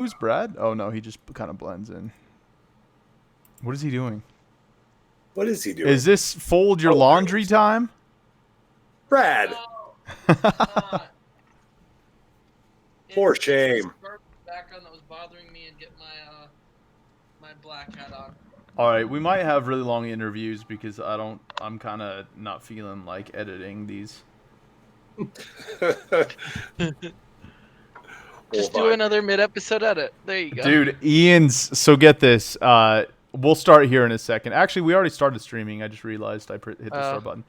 Who's Brad? Oh no, he just kind of blends in. What is he doing? What is he doing? Is this fold your laundry time? Brad. No, For it's shame. the background that was bothering me and get my black hat on. All right, we might have really long interviews because I'm kind of not feeling like editing these. Just do another mid-episode edit. There you go. Dude, Ian's, so get this. We'll start here in a second. Actually, we already started streaming. I just realized I hit the start button.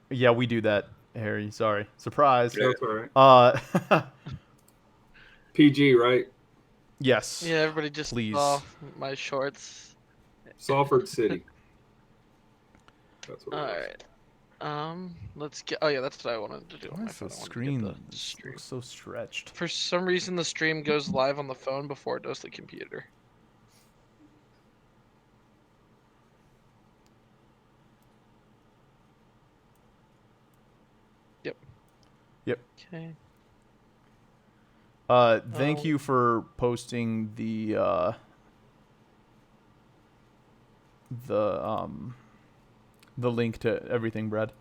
Yeah, we do that, Harry. Sorry. Surprise. Yeah, that's all right. PG, right? Yes. Yeah, everybody just Please. saw my shorts. Salford City. That's what All it was. right. Let's get. Oh yeah, that's what I wanted to do. On Why my is the phone. I wanted to screen get the stream. looks so stretched? For some reason, the stream goes live on the phone before it does the computer. Yep. Yep. Okay. Thank you for posting the link to everything, Brad.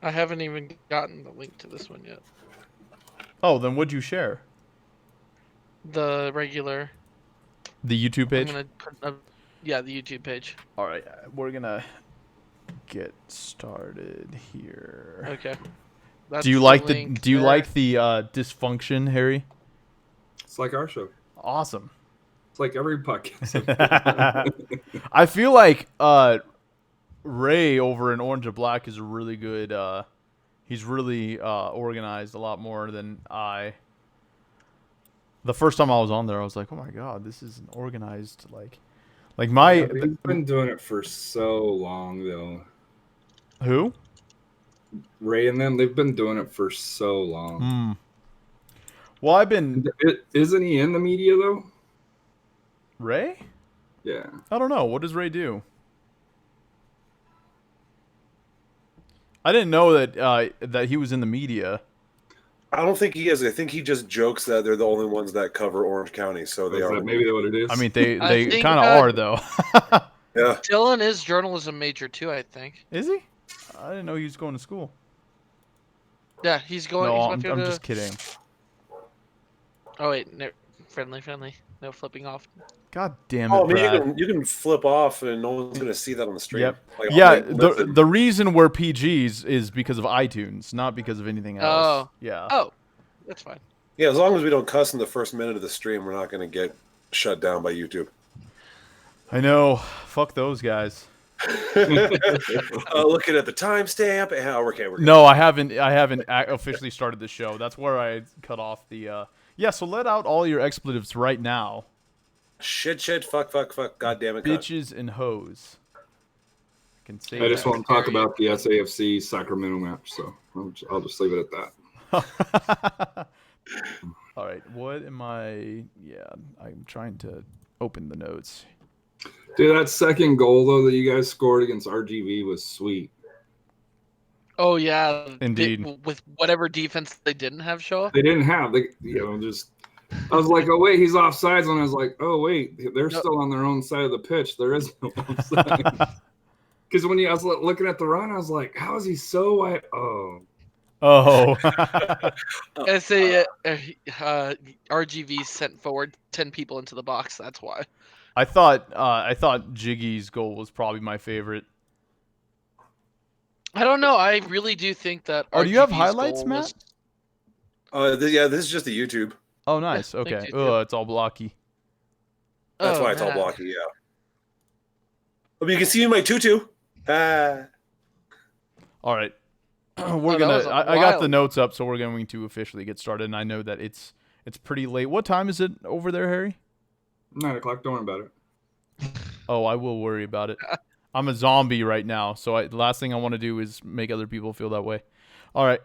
I haven't even gotten the link to this one yet. Oh, then what'd you share? The regular. The YouTube page? I'm gonna put yeah, the YouTube page. All right, we're gonna get started here. Okay. That's Do you like the link Do you there. like the dysfunction, Harry? It's like our show. Awesome. It's like every podcast. I feel like Ray over in Orange and Black is really good. He's really organized a lot more than I. The first time I was on there, I was like, "Oh my god, this is an organized like my." Yeah, they've been doing it for so long, though. Who? Ray and them, they've been doing it for so long. Well, I've been Isn't he in the media though? Ray. Yeah. I don't know. What does Ray do? I didn't know that that he was in the media. I don't think he is. I think he just jokes that they're the only ones that cover Orange County, so they Is are. that maybe what it is? I mean, they I think, kind of are though. Yeah. Dylan is journalism major too, I think. Is he? I didn't know he was going to school. Yeah, he's going. No, he's I'm about to go to... just kidding. Oh wait, no, friendly, no flipping off. God damn it, Oh, I mean, Brad. you can flip off, and no one's gonna see that on the stream. Yep. Like, Yeah, like, listen. the reason we're PGs is because of iTunes, not because of anything else. Oh. Yeah. Oh, that's fine. Yeah, as long as we don't cuss in the first minute of the stream, we're not gonna get shut down by YouTube. I know. Fuck those guys. Looking at the timestamp. Yeah, okay, we're good. No, I haven't officially started the show. That's where I cut off the. Yeah, so let out all your expletives right now. Shit, fuck, god damn it, God. Bitches and hoes. I can say I just that. want to talk about the SAFC Sacramento match, so I'll just leave it at that. All right, what am I? Yeah, I'm trying to open the notes. Dude, that second goal though that you guys scored against RGV was sweet. Oh yeah, Indeed. with whatever defense they didn't have show up. They didn't have, just. I was like, oh wait, he's offsides, and I was like, oh wait, they're still on their own side of the pitch. There is no offside. Because when I was looking at the run, I was like, how is he so wide? Oh. Oh. I say RGV sent forward 10 people into the box. That's why. I thought Jiggy's goal was probably my favorite. I don't know. I really do think that. Oh, do you have RGV's highlights, goal Matt? Yeah, this is just the YouTube. Oh, nice. Yeah, thank Okay. you, Oh, it's all blocky. That's Oh, why it's all man. blocky. Yeah. I mean, you can see me in my tutu. All right. We're that was gonna. a I got the wild- notes up, so we're going to officially get started. And I know that it's pretty late. What time is it over there, Harry? 9 o'clock. Don't worry about it. Oh, I will worry about it. I'm a zombie right now, so the last thing I want to do is make other people feel that way. All right.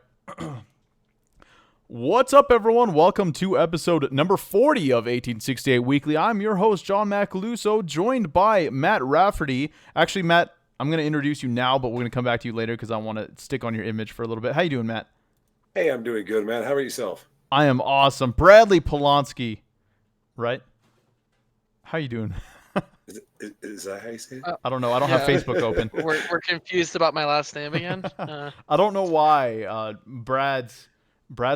What's up, everyone? Welcome to episode number 40 of 1868 Weekly. I'm your host, John Macaluso, joined by Matt Rafferty. Actually, Matt, I'm going to introduce you now, but we're going to come back to you later because I want to stick on your image for a little bit. How you doing, Matt? Hey, I'm doing good, man. How about yourself? I am awesome. Bradley Polanski, right? How you doing? Is that how you say it? I don't know. I don't have Yeah. Facebook open. We're confused about my last name again. I don't know why. Brad's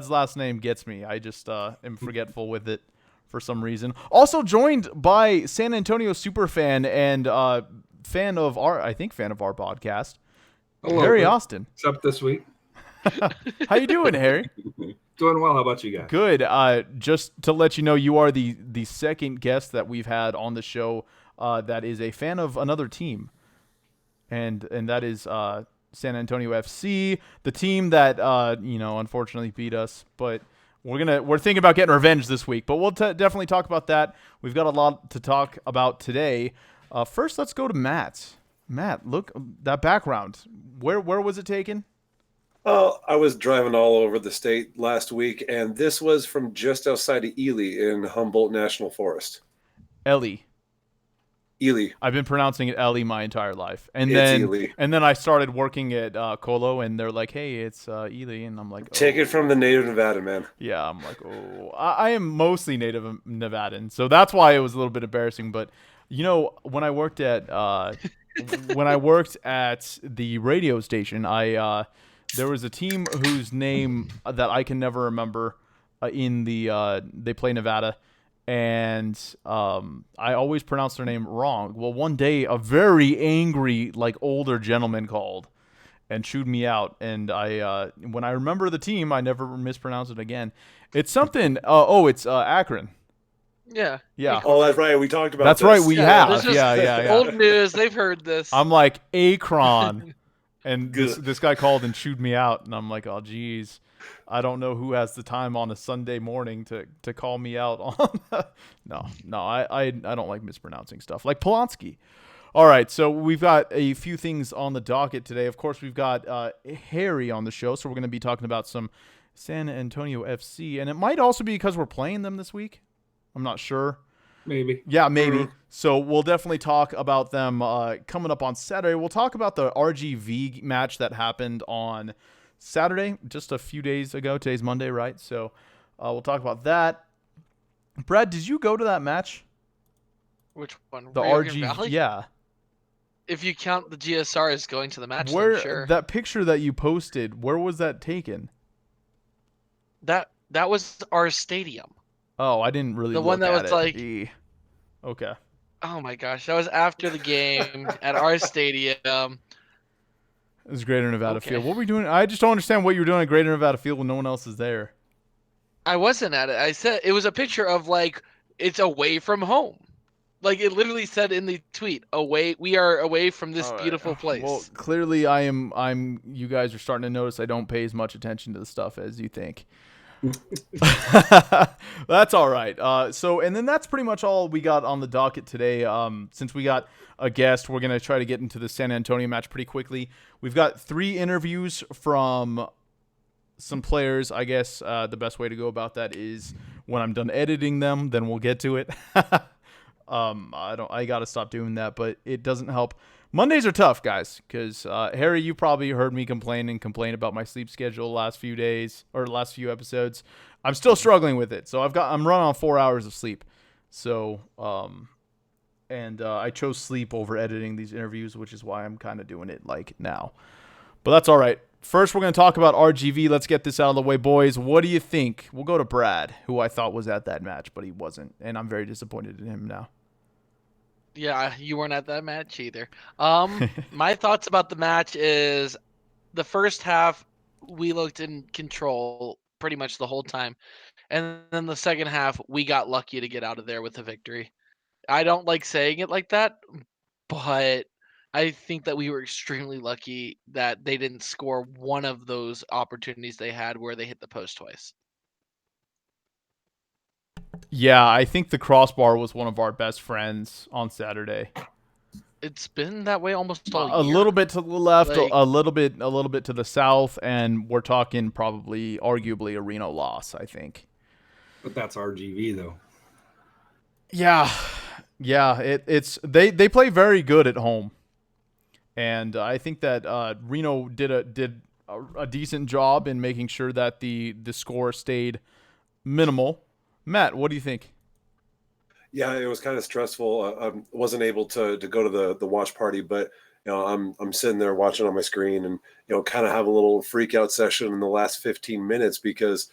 last name gets me. I just am forgetful with it for some reason. Also joined by San Antonio superfan and fan of our podcast, Hello, Harry Chris. Austin. Except this week. How you doing, Harry? Doing well. How about you guys? Good. Just to let you know, you are the second guest that we've had on the show that is a fan of another team, and that is San Antonio FC, the team that unfortunately beat us. But we're thinking about getting revenge this week. But we'll definitely talk about that. We've got a lot to talk about today. First, let's go to Matt. Matt, look that background. Where was it taken? Oh, I was driving all over the state last week, and this was from just outside of Ely in Humboldt National Forest. Ellie. Ely. I've been pronouncing it Ellie my entire life, and It's then Ely. and then I started working at Colo, and they're like, "Hey, it's Ely," and I'm like, oh. Take it from the native Nevada man. Yeah, I'm like, oh, I am mostly native Nevadan, so that's why it was a little bit embarrassing. But when I worked at the radio station, there was a team whose name that I can never remember they play Nevada. And I always pronounce their name wrong. Well, one day a very angry, older gentleman called and chewed me out. And when I remember the team, I never mispronounce it again. It's something. It's Akron. Yeah. Yeah. Oh, that's right. We talked about That's this. right. We have. this is Yeah. Old news. They've heard this. I'm like Akron, and Good. this guy called and chewed me out, and I'm like, oh, geez. I don't know who has the time on a Sunday morning to call me out on. No, I don't like mispronouncing stuff like Polanski. All right, so we've got a few things on the docket today. Of course, we've got Harry on the show, so we're going to be talking about some San Antonio FC, and it might also be because we're playing them this week. I'm not sure. Maybe. Yeah, maybe. So we'll definitely talk about them coming up on Saturday. We'll talk about the RGV match that happened on Saturday, just a few days ago. Today's Monday, right? So we'll talk about that. Brad, did you go to that match? Which one? The Rio Grande RG, Valley? yeah. If you count the GSR as going to the match, Where then sure. that picture that you posted, where was that taken? That was our stadium. Oh, I didn't really. The look one that at was it. like- Okay. Oh my gosh, that was after the game at our stadium. It was Greater Nevada Okay. Field. What were we doing? I just don't understand what you were doing at Greater Nevada Field when no one else is there. I wasn't at it. I said it was a picture of it's away from home. It literally said in the tweet, "Away, we are away from this All right. beautiful place." Well, clearly I'm you guys are starting to notice I don't pay as much attention to the stuff as you think. That's all right. And then that's pretty much all we got on the docket today. Since we got a guest, we're going to try to get into the San Antonio match pretty quickly. We've got 3 interviews from some players. I guess the best way to go about that is when I'm done editing them, then we'll get to it. I got to stop doing that, but it doesn't help. Mondays are tough, guys, because Harry, you probably heard me complain about my sleep schedule last few episodes. I'm still struggling with it, so I'm running on 4 hours of sleep. So, I chose sleep over editing these interviews, which is why I'm kind of doing it now. But that's all right. First, we're going to talk about RGV. Let's get this out of the way, boys. What do you think? We'll go to Brad, who I thought was at that match, but he wasn't, and I'm very disappointed in him now. Yeah, you weren't at that match either. My thoughts about the match is the first half we looked in control pretty much the whole time, and then the second half we got lucky to get out of there with a victory. I don't like saying it like that, but I think that we were extremely lucky that they didn't score one of those opportunities they had where they hit the post twice. Yeah, I think the crossbar was one of our best friends on Saturday. It's been that way almost all A year. little bit to the left, Like- a little bit to the south, and we're talking probably, arguably, a Reno loss, I think. But that's RGV though. Yeah, it's they play very good at home, and I think that Reno did a decent job in making sure that the score stayed minimal. Matt, what do you think? Yeah, it was kind of stressful. I wasn't able to go to the watch party, but I'm sitting there watching on my screen, and kind of have a little freak out session in the last 15 minutes because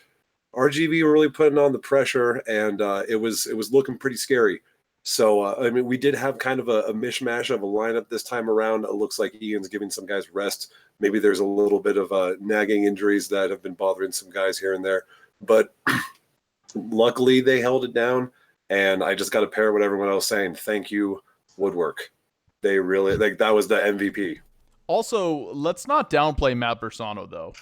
RGV were really putting on the pressure, and it was looking pretty scary. So I mean, we did have kind of a mishmash of a lineup this time around. It looks like Ian's giving some guys rest. Maybe there's a little bit of nagging injuries that have been bothering some guys here and there, but luckily they held it down. And I just got to pair what everyone else saying. Thank you, Woodwork. They really that was the MVP. Also, let's not downplay Matt Bersano though,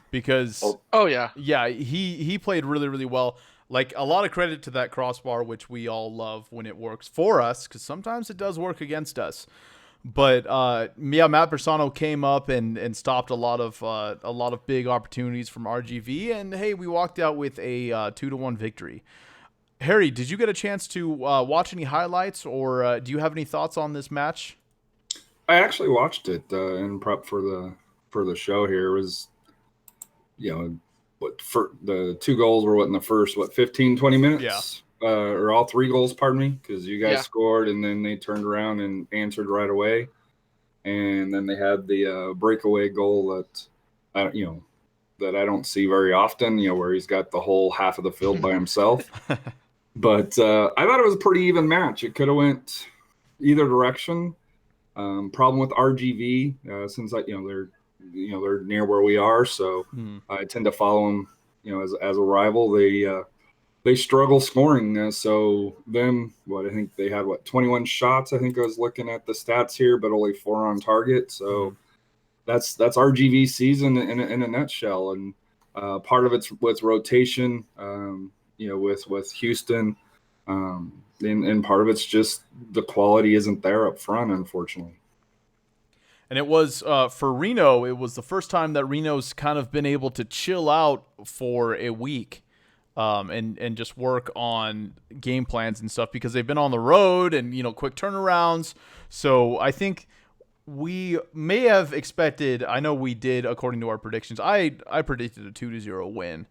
because Oh yeah. yeah, he played really, really well. Like, a lot of credit to that crossbar, which we all love when it works for us, because sometimes it does work against us. But yeah, Matt Bersano came up and stopped a lot of big opportunities from RGV, and hey, we walked out with a 2-1 victory. Harry, did you get a chance to watch any highlights, or do you have any thoughts on this match? I actually watched it in prep for the show here. It was, for the 2 goals were in the first 15, 20 minutes? Yeah. Or all 3 goals, pardon me, because you guys scored and then they turned around and answered right away. And then they had the breakaway goal that that I don't see very often, where he's got the whole half of the field by himself. But I thought it was a pretty even match. It could have went either direction. Problem with RGV, since they're near where we are, so I tend to follow them. As a rival, they struggle scoring. So then, I think they had 21 shots. I think I was looking at the stats here, but only 4 on target. So that's RGV season in a nutshell. And part of it's with rotation. With Houston, and part of it's just the quality isn't there up front, unfortunately. And it was for Reno, it was the first time that Reno's kind of been able to chill out for a week, and just work on game plans and stuff, because they've been on the road and quick turnarounds. So I think we may have expected. I know we did, according to our predictions. I predicted a 2-0 win.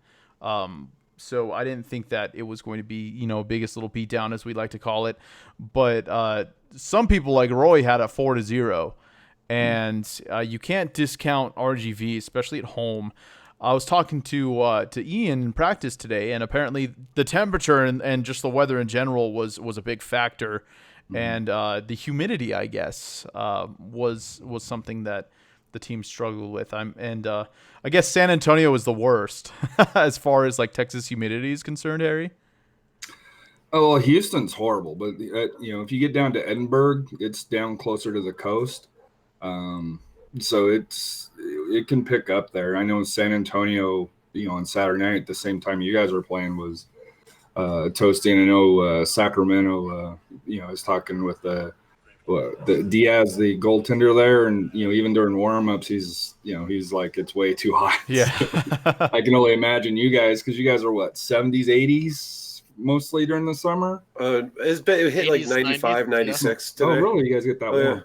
So I didn't think that it was going to be, biggest little beatdown, as we like to call it. But some people like Roy had a 4-0, and you can't discount RGV, especially at home. I was talking to Ian in practice today, and apparently the temperature and just the weather in general was a big factor, and the humidity, I guess, was something that the team struggled with. I guess San Antonio is the worst as far as like Texas humidity is concerned, Harry. Oh, well, Houston's horrible, but if you get down to Edinburgh, it's down closer to the coast, so it can pick up there. I know San Antonio, on Saturday night at the same time you guys were playing was toasting. I know Sacramento, I was talking with the Diaz, the goaltender there, and even during warm-ups, he's like, it's way too hot. Yeah. I can only imagine you guys, because you guys are 70s, 80s mostly during the summer. It hit like 95, 96 today. Oh, really? You guys get that warm?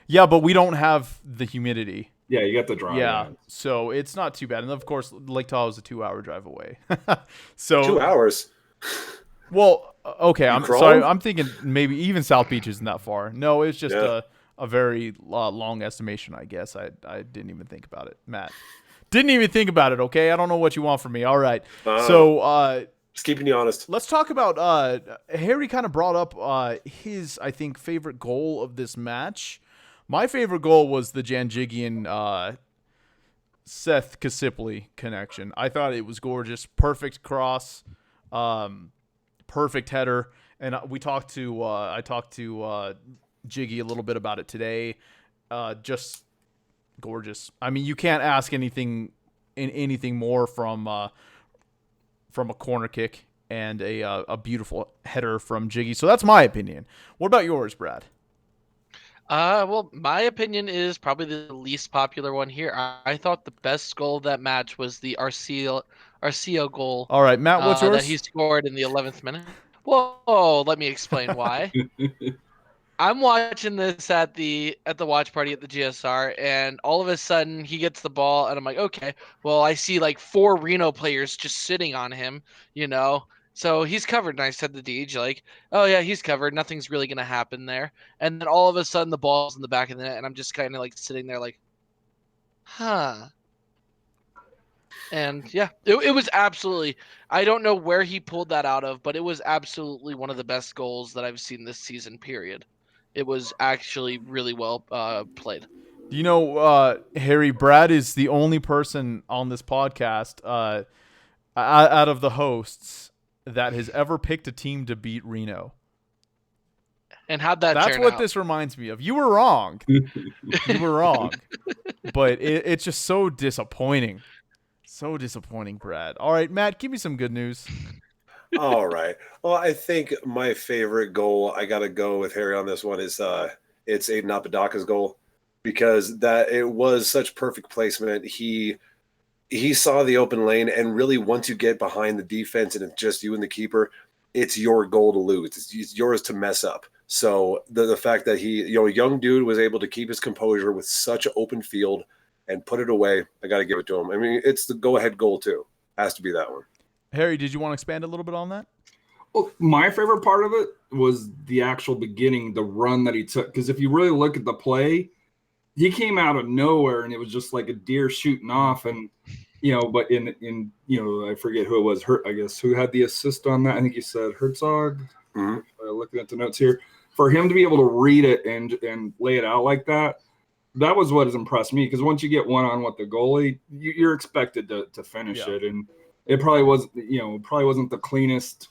Yeah, but we don't have the humidity. Yeah, you got the dry. Yeah, so it's not too bad. And of course, Lake Tahoe is a 2-hour drive away. So 2 hours. Well, okay, I'm crawled? sorry. I'm thinking maybe even South Beach isn't that far. No, it's just a very long estimation, I guess. I didn't even think about it, Matt. Didn't even think about it, okay? I don't know what you want from me. All right. So just keeping you honest. Let's talk about Harry kind of brought up his, I think, favorite goal of this match. My favorite goal was the Janjigian Seth Kasipli connection. I thought it was gorgeous. Perfect cross. Perfect header, and I talked to Jiggy a little bit about it today. Just gorgeous. I mean, you can't ask anything more from a corner kick and a beautiful header from Jiggy. So that's my opinion. What about yours, Brad? Well, my opinion is probably the least popular one here. I thought the best goal of that match was the Arcio goal. All right, Matt, what's yours? That he scored in the 11th minute. Whoa, let me explain why. I'm watching this at the watch party at the GSR, and all of a sudden he gets the ball, and I'm like, okay, well, I see like 4 Reno players just sitting on him, you know. So he's covered, and I said to Deej, like, oh yeah, he's covered. Nothing's really gonna happen there. And then all of a sudden the ball's in the back of the net, and I'm just kind of like sitting there like, huh. And yeah, it was absolutely, I don't know where he pulled that out of, but it was absolutely one of the best goals that I've seen this season, period. It was actually really well played. You know, Harry, Brad is the only person on this podcast out of the hosts that has ever picked a team to beat Reno. And how'd that That's turn what out? this reminds me of. You were wrong. You were wrong. But it's just so disappointing. So disappointing, Brad. All right, Matt, give me some good news. All right. Well, I think my favorite goal, I got to go with Harry on this one, is it's Aiden Apodaca's goal, because that it was such perfect placement. He saw the open lane, and really once you get behind the defense and it's just you and the keeper, it's your goal to lose. It's yours to mess up. So the fact that he, a young dude, was able to keep his composure with such an open field and put it away, I got to give it to him. I mean, it's the go-ahead goal too. Has to be that one. Harry, did you want to expand a little bit on that? Well, my favorite part of it was the actual beginning, the run that he took. Because if you really look at the play, he came out of nowhere, and it was just like a deer shooting off. And but in I forget who it was. I guess who had the assist on that? I think you said Herzog. Mm-hmm. Looking at the notes here, for him to be able to read it and lay it out like that, that was what has impressed me. Because once you get one on with the goalie, you're expected to finish it, and it probably was wasn't the cleanest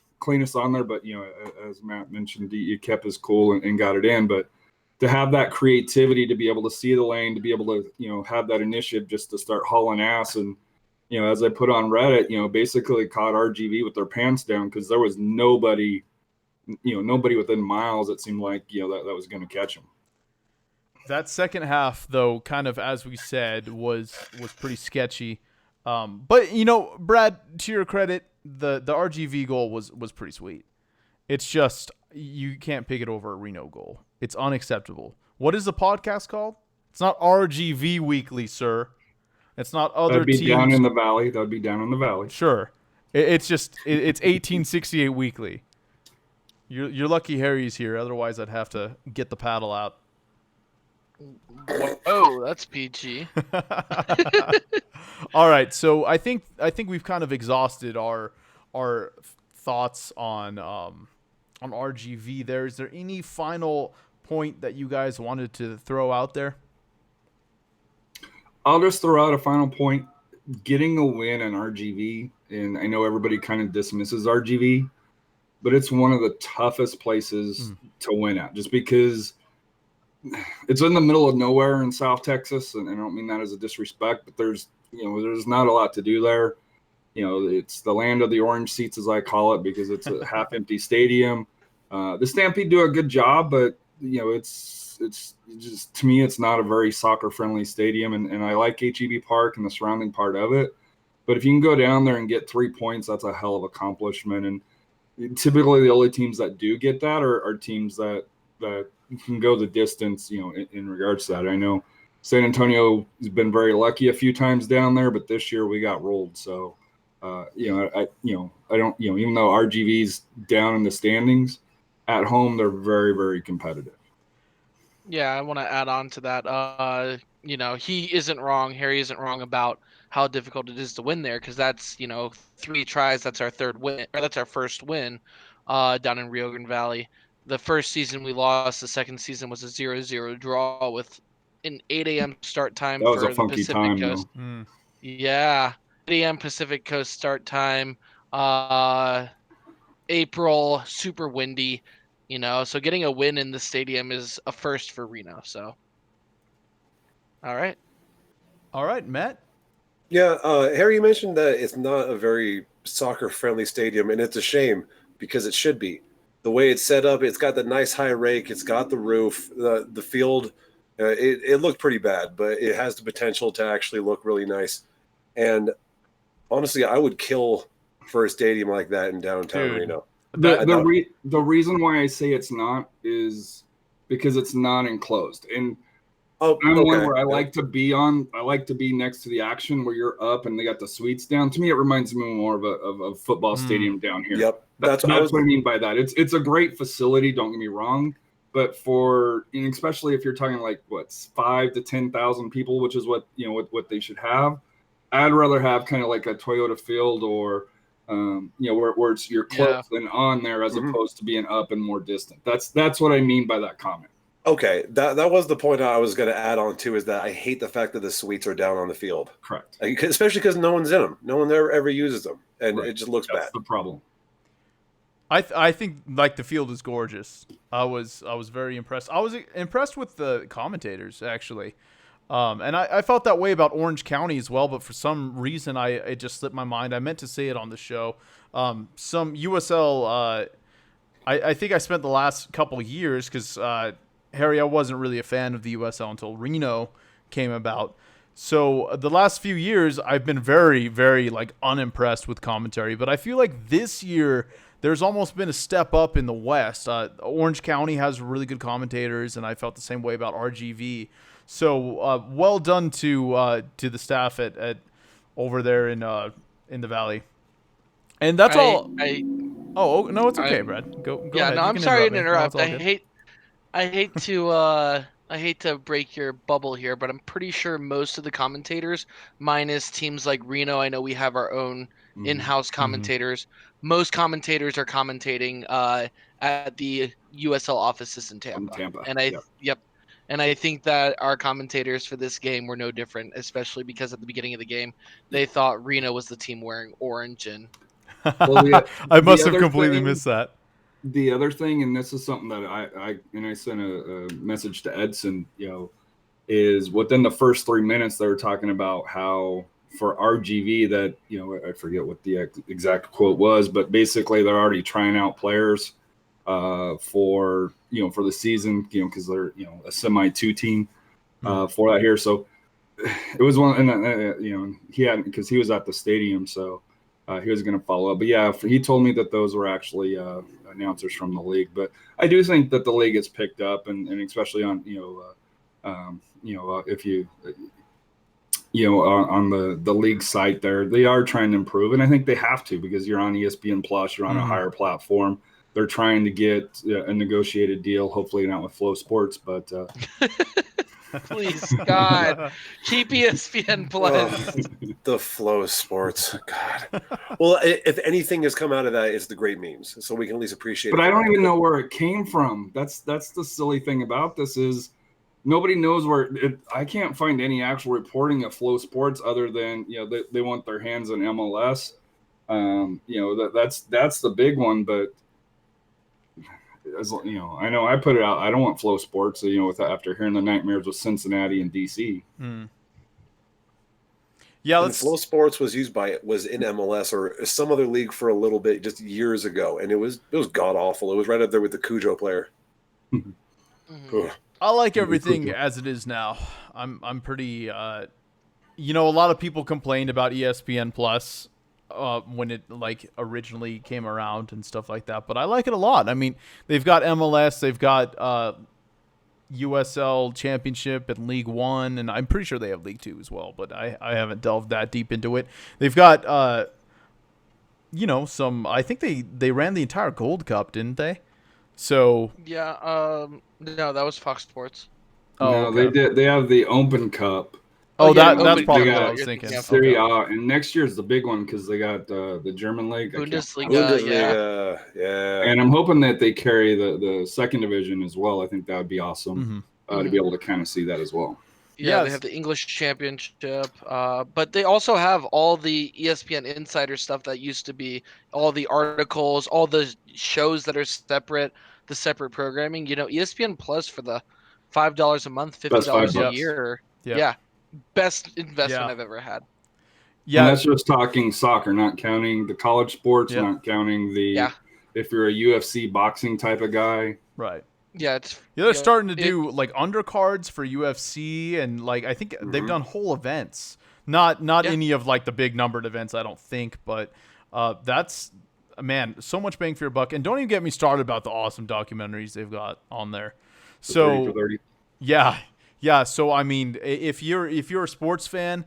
on there, but as Matt mentioned, he kept his cool and got it in. But to have that creativity, to be able to see the lane, to be able to have that initiative just to start hauling ass, and as I put on Reddit, basically caught RGV with their pants down, because there was nobody within miles, it seemed like, that was going to catch him. That second half, though, kind of as we said, was pretty sketchy. But Brad, to your credit, the RGV goal was pretty sweet. It's just you can't pick it over a Reno goal. It's unacceptable. What is the podcast called? It's not RGV Weekly, sir. It's not other That'd be teams. down in the valley. That would be down in the valley. Sure, it's 1868 Weekly. You're lucky Harry's here. Otherwise, I'd have to get the paddle out. Oh, that's PG. All right, so I think we've kind of exhausted our thoughts on RGV. Is there any final point that you guys wanted to throw out there? I'll just throw out a final point. Getting a win on RGV, and I know everybody kind of dismisses RGV, but it's one of the toughest places to win at, just because it's in the middle of nowhere in South Texas, and I don't mean that as a disrespect, but there's not a lot to do there. It's the land of the orange seats, as I call it, because it's a half-empty stadium. The Stampede do a good job, but it's just, to me, it's not a very soccer-friendly stadium, and I like HEB Park and the surrounding part of it. But if you can go down there and get 3 points, that's a hell of an accomplishment. And typically, the only teams that do get that are teams that can go the distance, in regards to that. I know San Antonio has been very lucky a few times down there, but this year we got rolled. So, I don't, even though RGV's down in the standings, at home they're very, very competitive. Yeah, I want to add on to that. He isn't wrong. Harry isn't wrong about how difficult it is to win there, because that's 3 tries. That's our third win, or that's our first win, down in Rio Grande Valley. The first season we lost. The second season was a 0-0 draw with an 8 a.m. start time That was for a funky the Pacific time, Coast. Mm. Yeah, 8 a.m. Pacific Coast start time. April, super windy. So getting a win in the stadium is a first for Reno. So, all right, Matt. Yeah, Harry, you mentioned that it's not a very soccer-friendly stadium, and it's a shame, because it should be. The way it's set up, it's got the nice high rake, it's got the roof, the field. It looked pretty bad, but it has the potential to actually look really nice. And honestly, I would kill for a stadium like that in downtown Reno. The reason why I say it's not is because it's not enclosed. And Oh, I'm one okay. where I like to be next to the action where you're up and they got the suites down. To me, it reminds me more of a football stadium down here. Yep. That's what I mean by that. It's a great facility. Don't get me wrong, but especially if you're talking like 5 to 10,000 people, which is what they should have. I'd rather have kind of like a Toyota Field or where it's you're close and on there as opposed to being up and more distant. That's what I mean by that comment. Okay, that was the point I was going to add on to, is that I hate the fact that the suites are down on the field. Correct. Especially because no one's in them. No one ever uses them, and it just looks bad. That's the problem. I think like the field is gorgeous. I was very impressed. I was impressed with the commentators actually, and I felt that way about Orange County as well. But for some reason, it just slipped my mind. I meant to say it on the show. Some USL. I think I spent the last couple years because. Harry, I wasn't really a fan of the USL until Reno came about. So the last few years, I've been very, very unimpressed with commentary. But I feel like this year, there's almost been a step up in the West. Orange County has really good commentators, and I felt the same way about RGV. So well done to the staff at over there in the Valley. And that's all. Oh no, it's okay, Brad. Go yeah, ahead. no, I'm sorry to interrupt. I hate to break your bubble here, but I'm pretty sure most of the commentators, minus teams like Reno, I know we have our own in-house commentators. Most commentators are commentating at the USL offices in Tampa. And and I think that our commentators for this game were no different, especially because at the beginning of the game they thought Reno was the team wearing orange. And I must have completely missed that. The other thing, and this is something that I sent a message to Edson, is within the first 3 minutes they were talking about how for RGV that, I forget what the exact quote was, but basically they're already trying out players for the season, because they're, a semi-2 team for that here. So it was one, and he hadn't, because he was at the stadium, so he was going to follow up. But yeah, he told me that those were actually announcers from the league. But I do think that the league has picked up, and especially on if you on the league site there, they are trying to improve, and I think they have to, because you're on ESPN Plus, you're on a higher platform. They're trying to get a negotiated deal, hopefully not with Flow Sports, but. Please, God, keep ESPN Plus. The Flow Sports, God. Well, if anything has come out of that, it's the great memes, so we can at least appreciate. But I don't even know where it came from. That's the silly thing about this is nobody knows where. I can't find any actual reporting of Flow Sports other than they want their hands on MLS. That's the big one, but. I know I put it out. I don't want Flow Sports, after hearing the nightmares with Cincinnati and DC. Yeah, Flow Sports was in MLS or some other league for a little bit just years ago, and it was god awful. It was right up there with the Cujo player. I like everything as it is now. I'm pretty. A lot of people complained about ESPN Plus. When it originally came around and stuff like that, but I like it a lot. I mean, they've got MLS, they've got USL Championship and League One, and I'm pretty sure they have League Two as well, but I haven't delved that deep into it. They've got some. I think they ran the entire Gold Cup, didn't they? So yeah, no, that was Fox Sports. Oh, no, they did. They have the Open Cup. That's probably what I was thinking. Serie A, and next year's the big one because they got the German league. Bundesliga, yeah. And I'm hoping that they carry the second division as well. I think that would be awesome to be able to kind of see that as well. Yeah, they have the English Championship, but they also have all the ESPN Insider stuff that used to be all the articles, all the shows that are separate, the separate programming. ESPN Plus for the $5 a month, $50 a year. Yeah. Best investment I've ever had. Yeah, and that's just talking soccer, not counting the college sports, not counting the if you're a UFC boxing type of guy. Right. Yeah, they're starting to do undercards for UFC, and I think they've done whole events. Not any of the big numbered events, I don't think, but that's so much bang for your buck. And don't even get me started about the awesome documentaries they've got on there. 30 for So 30. yeah. So I mean, if you're a sports fan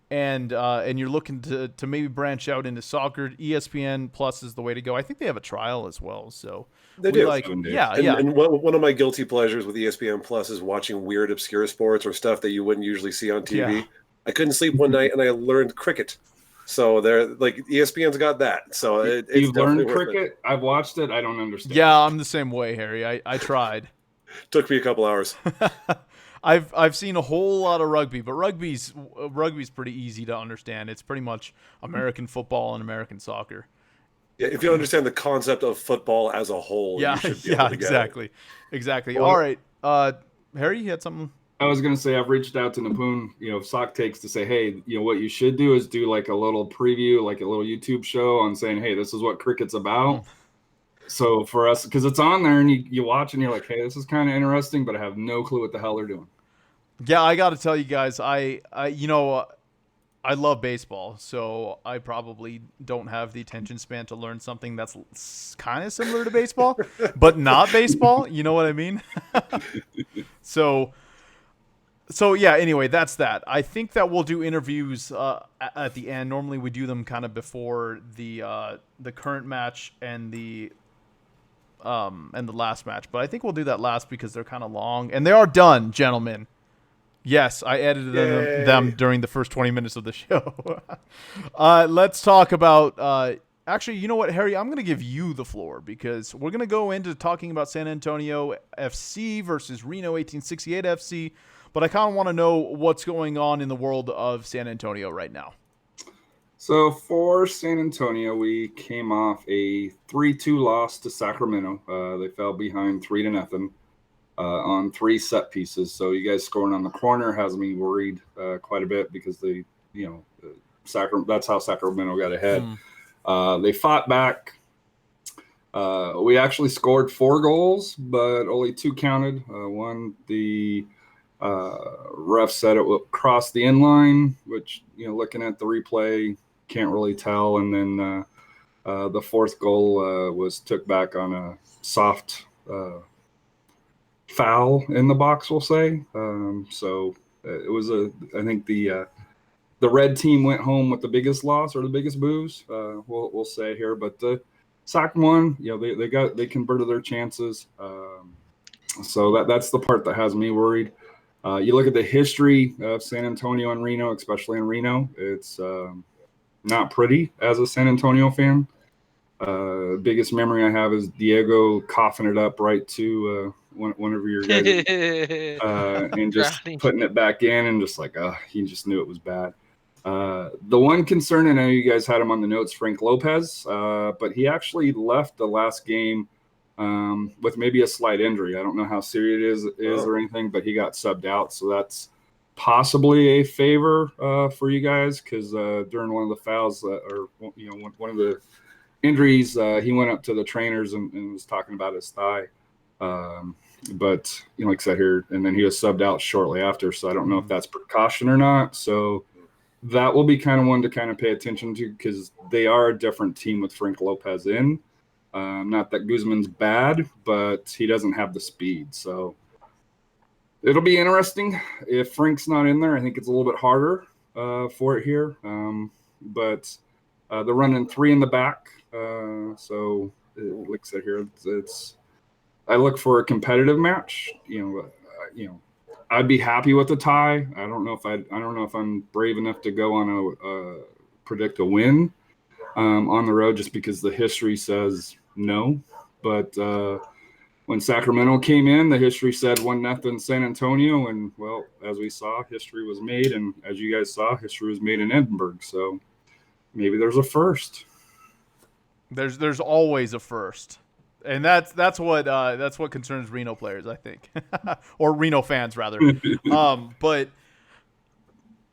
and you're looking to maybe branch out into soccer, ESPN Plus is the way to go. I think they have a trial as well. So They we do. like, 7 days. yeah, And, yeah. and one of my guilty pleasures with ESPN Plus is watching weird, obscure sports or stuff that you wouldn't usually see on TV. Yeah. I couldn't sleep one night, and I learned cricket. So they're like ESPN's got that. So it's You've definitely learned worth it. cricket? I've watched it. I don't understand. Yeah, I'm the same way, Harry. I tried. Took me a couple hours. I've seen a whole lot of rugby, but rugby's pretty easy to understand. It's pretty much American football and American soccer. Yeah, if you understand the concept of football as a whole, Yeah, you should be able to get it. exactly. Well, All right, Harry, you had something? I was gonna say I've reached out to Napoon, Sock Takes, to say, hey, what you should do is do like a little preview, like a little YouTube show on saying, hey, this is what cricket's about. So for us, because it's on there and you watch and you're like, hey, this is kind of interesting, but I have no clue what the hell they're doing. Yeah, I got to tell you guys, I love baseball, so I probably don't have the attention span to learn something that's kind of similar to baseball, but not baseball. You know what I mean? So yeah, anyway, that's that. I think that we'll do interviews at the end. Normally we do them kind of before the current match and the last match, but I think we'll do that last because they're kind of long and they are done, gentlemen. Yes, I edited them during the first 20 minutes of the show. Let's talk about actually, you know what, Harry? I'm going to give you the floor because we're going to go into talking about San Antonio FC versus Reno 1868 FC. But I kind of want to know what's going on in the world of San Antonio right now. So for San Antonio, we came off a 3-2 loss to Sacramento. They fell behind 3-0 on 3 set pieces. So you guys scoring on the corner has me worried quite a bit because that's how Sacramento got ahead. They fought back. We actually scored 4 goals, but only 2 counted. One, the ref said it will cross the end line, which, looking at the replay, can't really tell. And then the 4th goal was took back on a soft foul in the box, we'll say. So it was I think the red team went home with the biggest loss or the biggest booze, we'll say here. But Sac won. They converted their chances. So that's the part that has me worried. You look at the history of San Antonio and Reno, especially in Reno, it's not pretty as a San Antonio fan. Biggest memory I have is Diego coughing it up right to one of your guys and just putting it back in and just like, he just knew it was bad. The one concern, I know you guys had him on the notes, Frank Lopez, but he actually left the last game with maybe a slight injury. I don't know how serious it is or anything, but he got subbed out. So that's possibly a favor for you guys because during one of the fouls one of the injuries, he went up to the trainers and was talking about his thigh. But like I said here, and then he was subbed out shortly after. So I don't know if that's precaution or not. So that will be kind of one to kind of pay attention to because they are a different team with Frank Lopez in. Not that Guzman's bad, but he doesn't have the speed. So it'll be interesting. If Frank's not in there, I think it's a little bit harder for it here. But they're running 3 in the back. So like I said here, I look for a competitive match. I'd be happy with a tie. I don't know if I'm brave enough to go on a predict a win on the road just because the history says no. But when Sacramento came in, the history said 1-0 San Antonio, and well, as we saw, history was made, and as you guys saw, history was made in Edinburgh. So maybe there's a first. There's always a first. And that's what concerns Reno players, I think, or Reno fans rather. But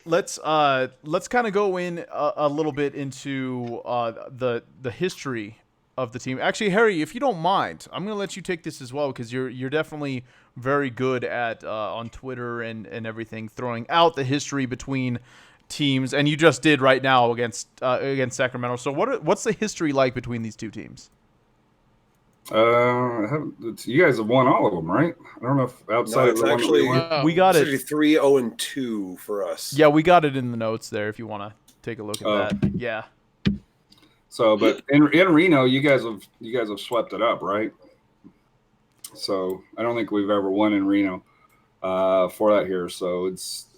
let's kind of go in a little bit into the history of the team. Actually, Harry, if you don't mind, I'm going to let you take this as well because you're definitely very good at on Twitter and everything throwing out the history between teams, and you just did right now against Sacramento. So what's the history like between these two teams? You guys have won all of them, right? I don't know if outside No, of it's the one that actually we won. Oh, We got it's it. actually 3-0-2 for us. Yeah, we got it in the notes there if you want to take a look at Oh. that. Yeah. So, but in Reno, you guys have swept it up, right? So I don't think we've ever won in Reno for that here. So it's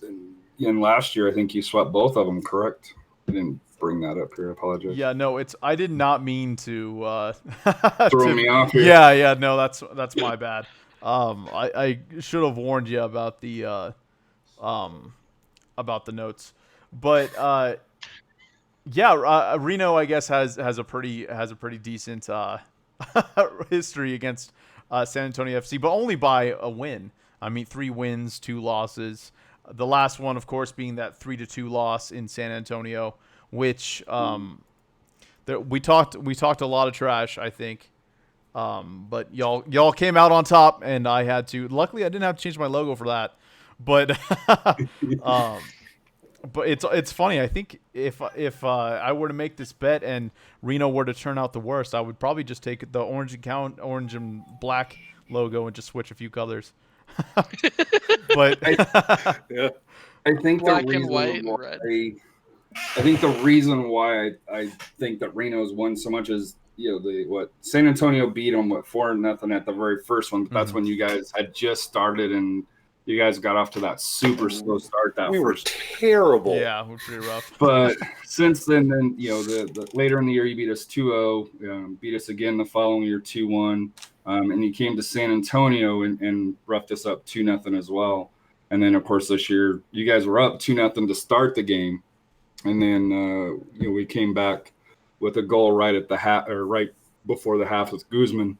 in last year, I think you swept both of them, correct? I didn't bring that up here. I apologize. Yeah, no, I did not mean to Throw me off here. Yeah, no, that's my bad. I should have warned you about the notes. But yeah, Reno I guess has a pretty decent history against San Antonio FC, but only by a win. I mean, 3 wins, 2 losses. The last one, of course, being that 3-2 loss in San Antonio, which we talked a lot of trash, I think. But y'all came out on top, and I had to. Luckily, I didn't have to change my logo for that. But but it's funny. I think if I were to make this bet and Reno were to turn out the worst, I would probably just take the orange and black logo and just switch a few colors. But Yeah. I think Black the and reason white and why, red. I think the reason why I think that Reno's won so much is San Antonio beat them 4-0 at the very first one. But that's when you guys had just started and you guys got off to that super slow start. We were first. terrible. yeah, we're pretty rough. But since then, the later in the year you beat us 2-0, beat us again the following year 2-1, and you came to San Antonio and roughed us up 2-0 as well. And then of course this year you guys were up 2-0 to start the game, and then we came back with a goal right at the half or right before the half with Guzman,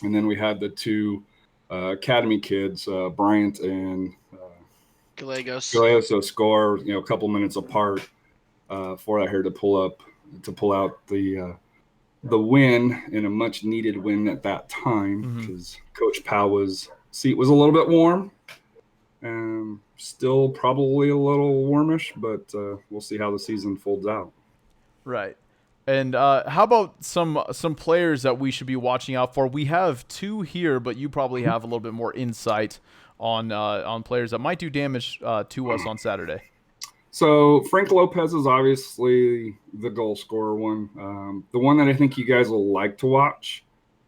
and then we had the 2 academy kids, Bryant and Gallegos. So score, a couple minutes apart for that here to pull out the win, and a much needed win at that time because Coach Powell's seat was a little bit warm. Still probably a little warmish, but we'll see how the season folds out. Right. And how about some players that we should be watching out for? We have 2 here, but you probably have a little bit more insight on players that might do damage to us on Saturday. So Frank Lopez is obviously the goal scorer one. The one that I think you guys will like to watch,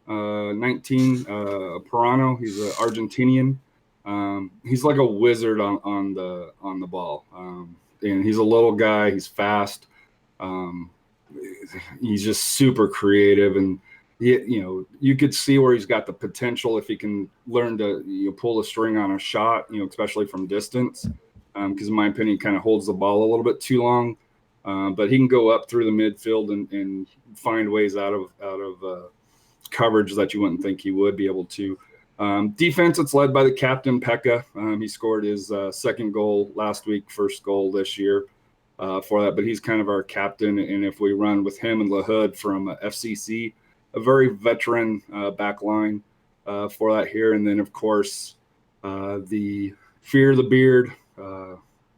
19, Pirano. He's an Argentinian. He's like a wizard on the ball. And he's a little guy. He's fast. He's just super creative, and you could see where he's got the potential if he can learn to pull the string on a shot, especially from distance. Because in my opinion, he kind of holds the ball a little bit too long, but he can go up through the midfield and find ways out of coverage that you wouldn't think he would be able to. Defense, it's led by the captain Pekka. He scored his second goal last week, first goal this year. For that, but he's kind of our captain, and if we run with him and LaHood from FCC, a very veteran back line for that here, and then of course the fear of the beard,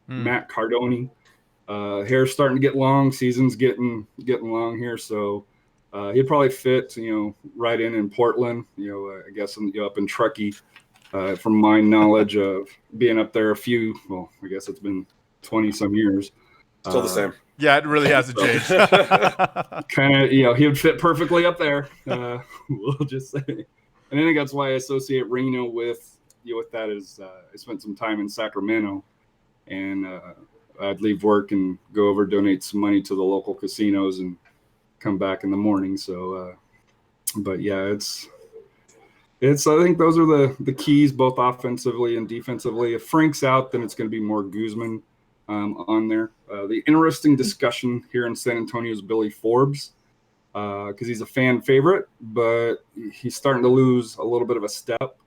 Matt Cardoni. Hair's starting to get long, season's getting long here, so he'd probably fit right in Portland, I guess up in Truckee, from my knowledge of being up there I guess it's been 20 some years. Still the same. Yeah, it really hasn't changed. Kind of, he would fit perfectly up there. We'll just say, and I think that's why I associate Reno with that. Is I spent some time in Sacramento, and I'd leave work and go over, donate some money to the local casinos, and come back in the morning. So, but yeah, it's. I think those are the keys, both offensively and defensively. If Frank's out, then it's going to be more Guzman on there. The interesting discussion here in San Antonio is Billy Forbes, because he's a fan favorite, but he's starting to lose a little bit of a step,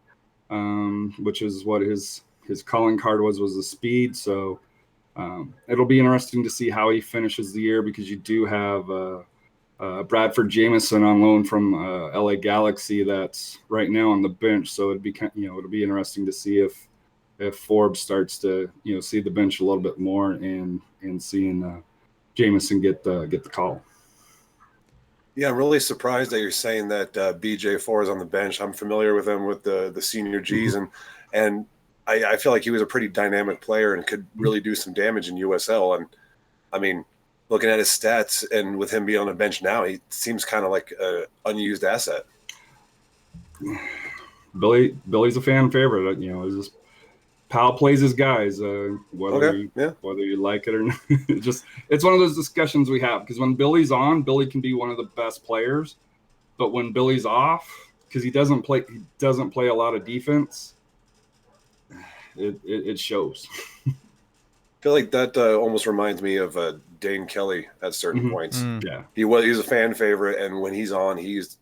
which is what his calling card was the speed. So it'll be interesting to see how he finishes the year, because you do have Bradford Jamison on loan from LA Galaxy that's right now on the bench. So it'll be interesting to see if Forbes starts to see the bench a little bit more and seeing Jamison get the call. Yeah, I'm really surprised that you're saying that BJ4 is on the bench. I'm familiar with him with the senior Gs, and I feel like he was a pretty dynamic player and could really do some damage in USL. And I mean, looking at his stats and with him being on the bench now, he seems kind of like an unused asset. Billy's a fan favorite. You know, just Powell plays his guys, whether you like it or not. It's one of those discussions we have, because when Billy's on, Billy can be one of the best players, but when Billy's off, because he doesn't play a lot of defense, it shows. I feel like that almost reminds me of Dane Kelly at certain points. Yeah, he's a fan favorite, and when he's on, he's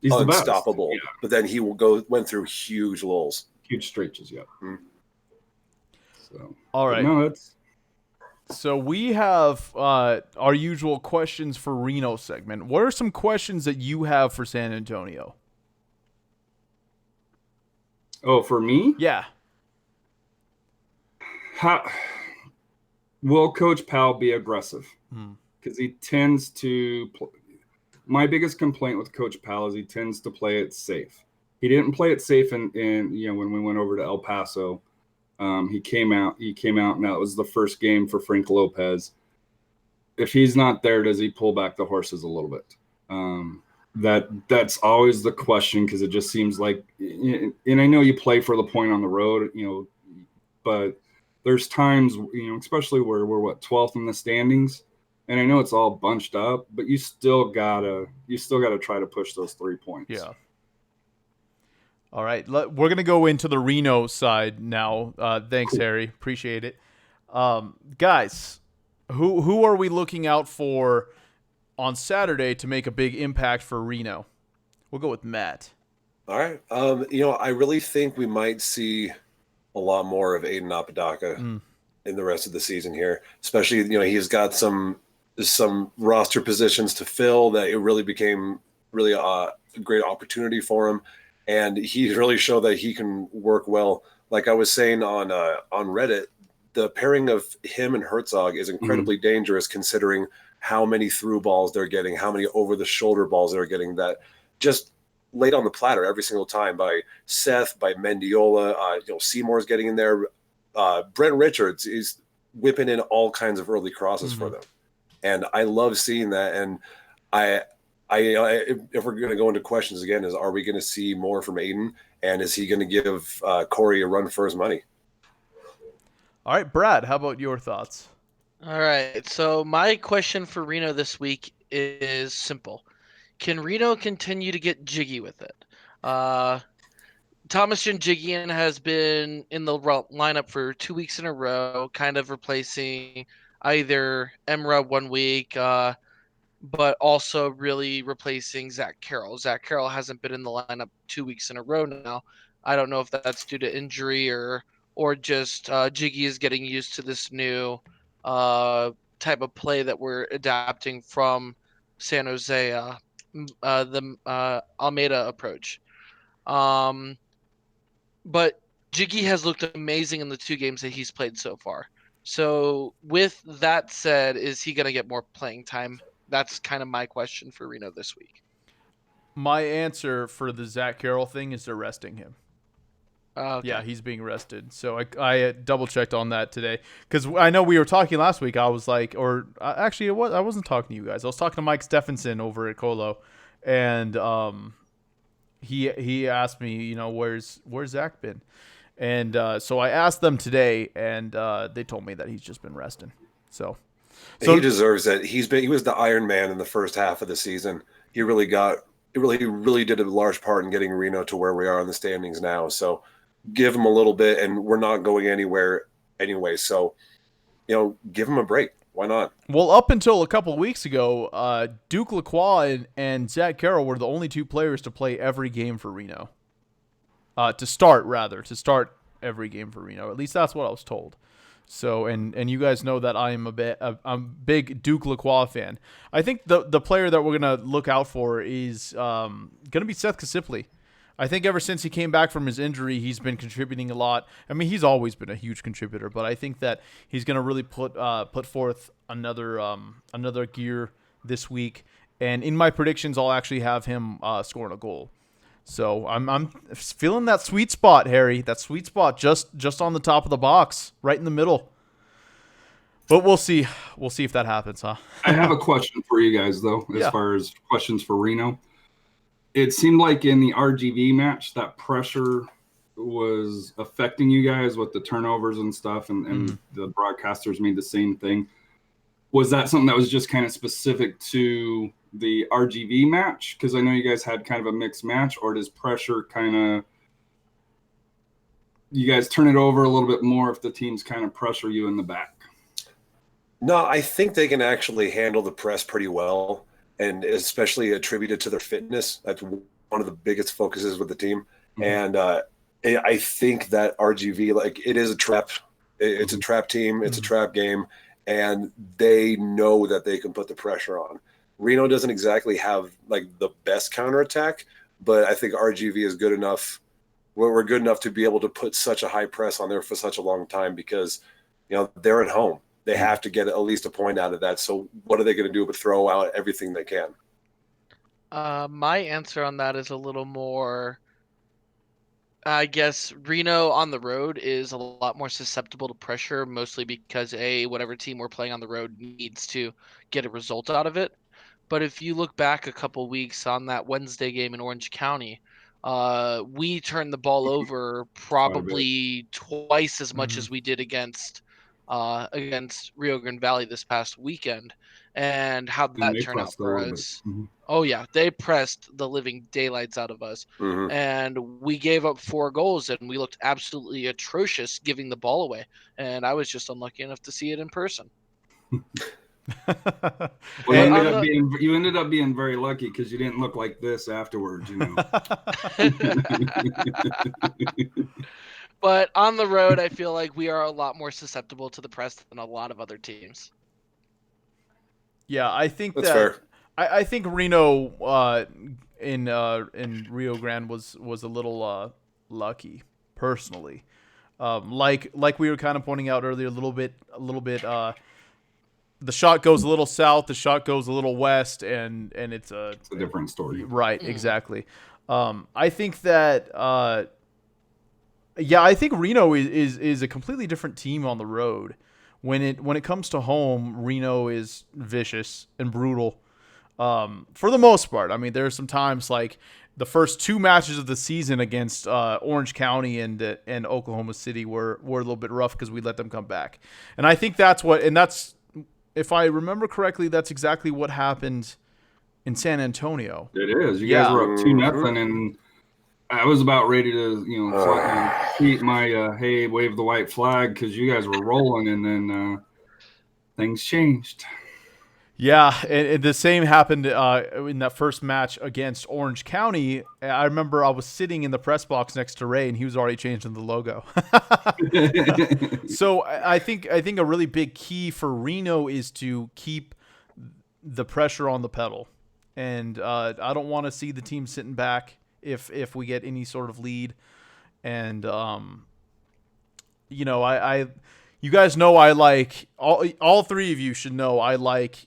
unstoppable. Yeah. But then he went through huge lulls, huge stretches. Yeah. So, all right. No, so we have our usual questions for Reno segment. What are some questions that you have for San Antonio? Oh, for me? Yeah. Will Coach Powell be aggressive? Because he tends to. My biggest complaint with Coach Powell is he tends to play it safe. He didn't play it safe in when we went over to El Paso. He came out, and that was the first game for Frank Lopez. If he's not there, does he pull back the horses a little bit? That's always the question, because it just seems like, and I know you play for the point on the road, but there's times, especially where we're 12th in the standings, and I know it's all bunched up, but you still gotta try to push those 3 points. Yeah. All right, we're going to go into the Reno side now. Thanks, cool. Harry. Appreciate it. Guys, who are we looking out for on Saturday to make a big impact for Reno? We'll go with Matt. All right. I really think we might see a lot more of Aiden Apodaca in the rest of the season here, especially, he's got some roster positions to fill that it really became really a great opportunity for him. And he really showed that he can work well. Like I was saying on Reddit, the pairing of him and Herzog is incredibly dangerous, considering how many through balls they're getting, how many over-the-shoulder balls they're getting that just laid on the platter every single time by Seth, by Mendiola. Seymour's getting in there. Brent Richards is whipping in all kinds of early crosses for them. And I love seeing that. And if we're going to go into questions again, are we going to see more from Aiden, and is he going to give Corey a run for his money? All right, Brad, how about your thoughts? All right, so my question for Reno this week is simple. Can Reno continue to get jiggy with it? Thomas Janjigian has been in the lineup for 2 weeks in a row, kind of replacing either Emra 1 week, but also really replacing Zach Carroll. Zach Carroll hasn't been in the lineup 2 weeks in a row now. I don't know if that's due to injury or just Jiggy is getting used to this new type of play that we're adapting from San Jose, the Almeida approach. But Jiggy has looked amazing in the 2 games that he's played so far. So with that said, is he going to get more playing time? That's kind of my question for Reno this week. My answer for the Zach Carroll thing is they're resting him. Okay. Yeah, he's being rested. So I double-checked on that today. Because I know we were talking last week. I was like, I wasn't talking to you guys. I was talking to Mike Stephenson over at Colo. And he asked me, where's Zach been? And so I asked them today, and they told me that he's just been resting. So he deserves it. He was the Iron Man in the first half of the season. He really did a large part in getting Reno to where we are in the standings now. So give him a little bit, and we're not going anywhere anyway. So, give him a break. Why not? Well, up until a couple of weeks ago, Duke Lacroix and Zach Carroll were the only 2 players to play every game for Reno. To start every game for Reno. At least that's what I was told. So, and you guys know that I'm a big Duke Lacroix fan. I think the player that we're going to look out for is going to be Seth Kasipli. I think ever since he came back from his injury, he's been contributing a lot. I mean, he's always been a huge contributor, but I think that he's going to really put forth another gear this week. And in my predictions, I'll actually have him scoring a goal. So I'm feeling that sweet spot, Harry. That sweet spot just on the top of the box, right in the middle. But we'll see. We'll see if that happens, huh? I have a question for you guys, though, as far as questions for Reno. It seemed like in the RGV match that pressure was affecting you guys with the turnovers and stuff, and the broadcasters made the same thing. Was that something that was just kind of specific to the RGV match? Because I know you guys had kind of a mixed match, or does pressure kind of you guys turn it over a little bit more if the teams kind of pressure you in the back? No, I think they can actually handle the press pretty well, and especially attributed to their fitness. That's one of the biggest focuses with the team. And I think that RGV, like, it is a trap. It's a trap team. It's a trap game, and they know that they can put the pressure on. Reno doesn't exactly have like the best counterattack, but I think RGV is good enough. We're good enough to be able to put such a high press on there for such a long time because, they're at home. They have to get at least a point out of that. So what are they going to do but throw out everything they can? My answer on that is a little more, I guess Reno on the road is a lot more susceptible to pressure, mostly because whatever team we're playing on the road needs to get a result out of it. But if you look back a couple weeks on that Wednesday game in Orange County, we turned the ball over probably twice as much as we did against Rio Grande Valley this past weekend. And how'd that turn out for us? Oh, yeah. They pressed the living daylights out of us. And we gave up 4 goals, and we looked absolutely atrocious giving the ball away. And I was just unlucky enough to see it in person. Well, you ended up being very lucky because you didn't look like this afterwards, But on the road, I feel like we are a lot more susceptible to the press than a lot of other teams. Yeah, I think that's fair. I think Reno in Rio Grande was a little lucky personally. Like we were kind of pointing out earlier, a little bit. The shot goes a little south, the shot goes a little west, and it's a different story. Right, exactly. I think that. I think Reno is a completely different team on the road. When it comes to home, Reno is vicious and brutal. For the most part. I mean, there are some times like the first 2 matches of the season against Orange County and Oklahoma City were a little bit rough because we let them come back. And I think that's if I remember correctly, that's exactly what happened in San Antonio. It is. You guys were up 2-0, and I was about ready to, tweet my hey, wave the white flag because you guys were rolling, and then things changed. Yeah, and the same happened in that first match against Orange County. I remember I was sitting in the press box next to Ray, and he was already changing the logo. So I think a really big key for Reno is to keep the pressure on the pedal, and I don't want to see the team sitting back if we get any sort of lead. And you guys know I like all 3 of you should know I like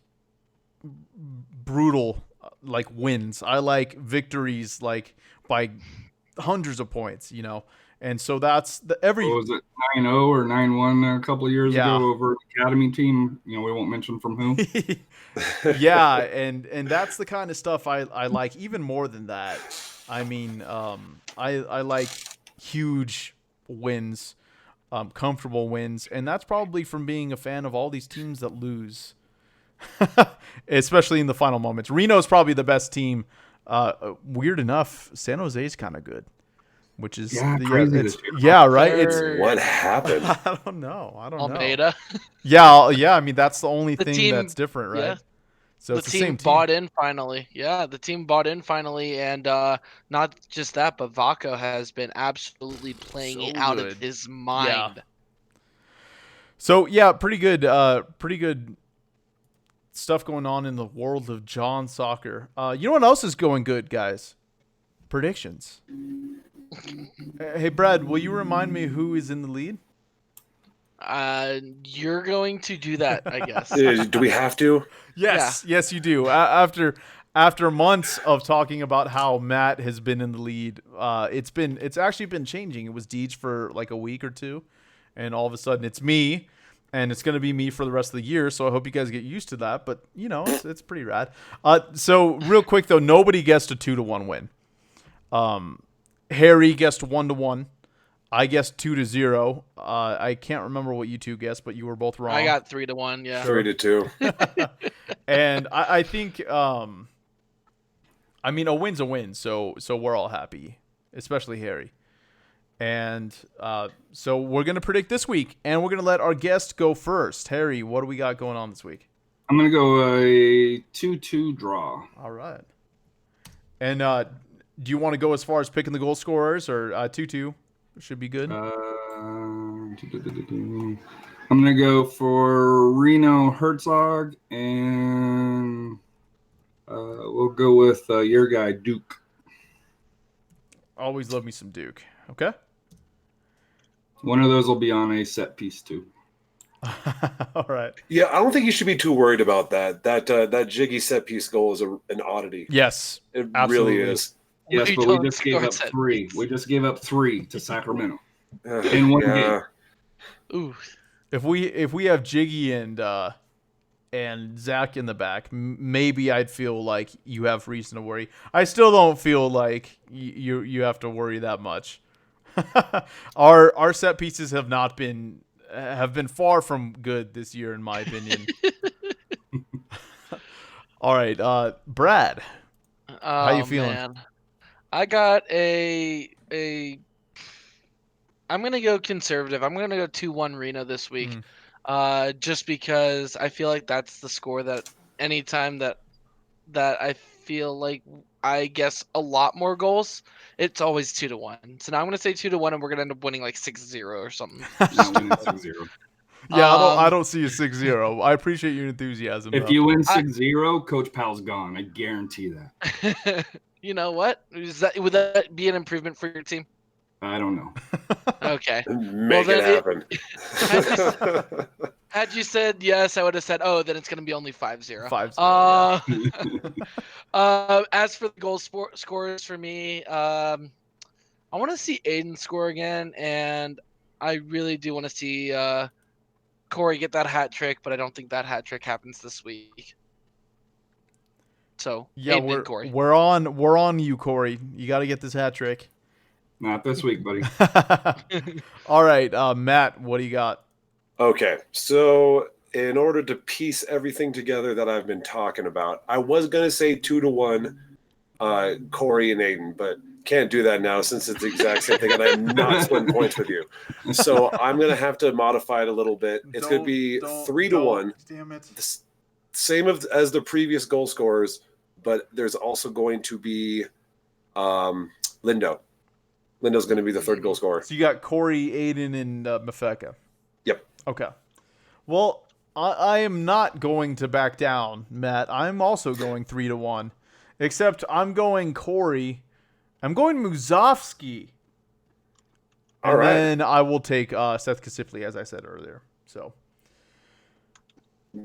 brutal like wins. I like victories like by hundreds of points, And so that's what was it, 9-0 or 9-1 a couple of years ago over Academy team? We won't mention from who. Yeah, and that's the kind of stuff I like even more than that. I mean, I like huge wins, comfortable wins, and that's probably from being a fan of all these teams that lose, especially in the final moments. Reno's probably the best team. Weird enough, San Jose's kind of good, which is crazy. Right. It's what happened. I don't know. Almeida. Yeah. I mean, that's the only thing that's different, right? Yeah. So the team bought in finally. Yeah, the team bought in finally, and not just that, but Vaco has been absolutely playing it out of his mind. Yeah. So pretty good stuff going on in the world of John soccer. You know what else is going good, guys? Predictions. Hey, Brad, will you remind me who is in the lead? You're going to do that, I guess. Do we have to? Yes, you do. After after months of talking about how Matt has been in the lead, it's actually been changing. It was Deej for like a week or two, and all of a sudden it's me, and it's gonna be me for the rest of the year. So I hope you guys get used to that. But you know, it's pretty rad. So real quick though, nobody guessed a 2-1 win. Harry guessed 1-1. I guessed 2-0. I can't remember what you two guessed, but you were both wrong. I got 3-1. Yeah. 3-2. And I think, I mean, a win's a win, so we're all happy, especially Harry. And so we're gonna predict this week, and we're gonna let our guest go first. Harry, what do we got going on this week? I'm gonna go a 2-2 draw. All right. And do you want to go as far as picking the goal scorers, or 2-2 should be good? I'm gonna go for Reno Herzog, and we'll go with your guy Duke. Always love me some Duke. Okay. One of those will be on a set piece too. All right. Yeah, I don't think you should be too worried about that. That Jiggy set piece goal is an oddity. Yes. It absolutely. really is. Yes, We but we don't just gave score up set 3. piece. We just gave up 3 to Sacramento in one game. Ooh. If we have Jiggy and Zach in the back, maybe I'd feel like you have reason to worry. I still don't feel like you have to worry that much. Our set pieces have been far from good this year, in my opinion. All right, Brad, how you feeling? Man. I got I'm gonna go conservative. I'm gonna go 2-1 Reno this week. Just because I feel like that's the score that anytime that I feel like I guess a lot more goals, it's always 2-1. So now I'm gonna say 2-1, and we're gonna end up winning like 6-0 or something. No, we win 6-0. Yeah, I don't see a 6-0. I appreciate your enthusiasm. If though. you win 6-0, Coach Pal's gone. I guarantee that. You know what? Would that be an improvement for your team? I don't know. Okay. Make Well, it then happen. Had you said yes, I would have said, oh, then it's going to be only 5-0. 5-0, As for the goal scorers for me, I want to see Aiden score again, and I really do want to see Corey get that hat trick, but I don't think that hat trick happens this week. So yeah, Aiden and Corey. we're on you, Corey. You got to get this hat trick. Not this week, buddy. All right, Matt, what do you got? Okay, so in order to piece everything together that I've been talking about, I was going to say 2-1 Corey and Aiden, but can't do that now since it's the exact same thing, and I'm not splitting points with you. So I'm going to have to modify it a little bit. It's going to be 3-1. Damn it. Same as the previous goal scorers, but there's also going to be Lindo. Lindo's going to be the third goal scorer. So you got Corey, Aiden, and Mafeka. Yep. Okay. Well, I am not going to back down, Matt. I'm also going 3-1, except I'm going Corey. I'm going Muzovsky. All right. And then I will take Seth Kasipli, as I said earlier. So.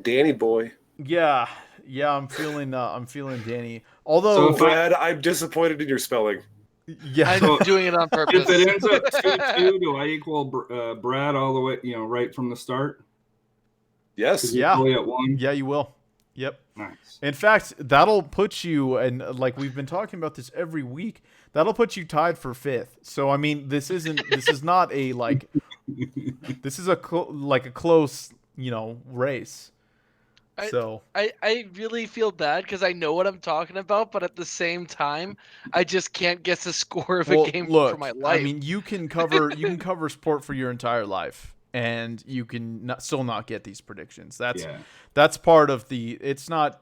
Danny boy. Yeah, I'm feeling Danny. Although, So Brad, I'm disappointed in your spelling. yeah, I'm doing it on purpose. If it ends up 2-2, do I equal Brad all the way, right from the start? Yes. Yeah. Fully at 1? yeah, you will. Yep. Nice. In fact, that'll put you, and like we've been talking about this every week, that'll put you tied for 5th. So I mean, this is not a like, this is a close, race. I really feel bad because I know what I'm talking about, but at the same time, I just can't guess the score of a game for my life. I mean, you can cover sport for your entire life, and you can still not get these predictions. That's part of it's not.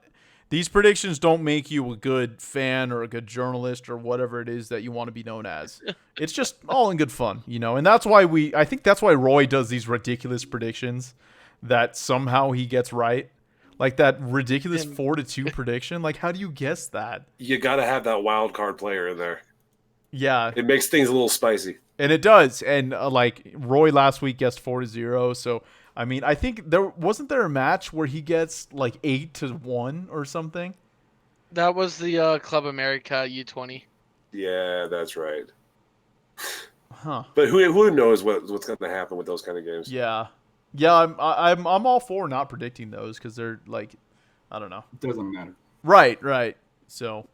These predictions don't make you a good fan or a good journalist or whatever it is that you want to be known as. It's just all in good fun, and that's why I think that's why Roy does these ridiculous predictions that somehow he gets right. Like that ridiculous 4-2 prediction. Like, how do you guess that? You got to have that wild card player in there. Yeah. It makes things a little spicy. And it does. And like Roy last week guessed 4-0. So, I mean, I think wasn't there a match where he gets like 8-1 or something? That was the Club America U20. Yeah, that's right. Huh. But who knows what's going to happen with those kind of games? Yeah. Yeah, I'm all for not predicting those because they're like, I don't know. It doesn't matter. Right. So,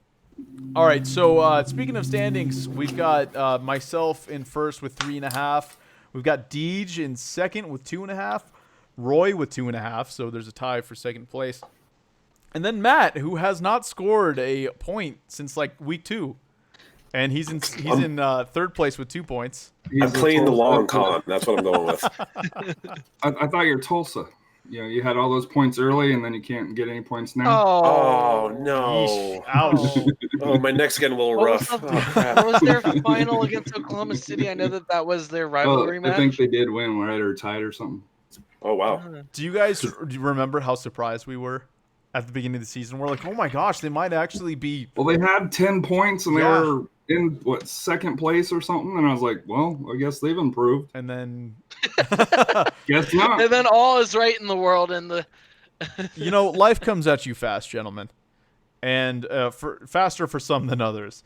all right. So speaking of standings, we've got myself in first with 3.5. We've got Deej in second with 2.5. Roy with 2.5. So there's a tie for second place. And then Matt, who has not scored a point since like week 2, and he's in third place with 2 points. He's I'm a playing the Tulsa- long con. That's what I'm going with. I thought you're Tulsa. You know, you had all those points early, and then you can't get any points now. Oh Yeesh. no! Ouch. Oh, my neck's getting a little What rough. was, Oh, crap. what was their final against Oklahoma City? I know that was their rivalry I match. think they did win, right, or tied or something. Oh wow! Do you guys remember how surprised we were at the beginning of the season? We're like, oh my gosh, they might actually be. Well, they had 10 points, and they Yeah. were in second place or something. And I was like, well, I guess they've improved. And then, Guess not. And then all is right in the world, and the life comes at you fast, gentlemen, and faster for some than others.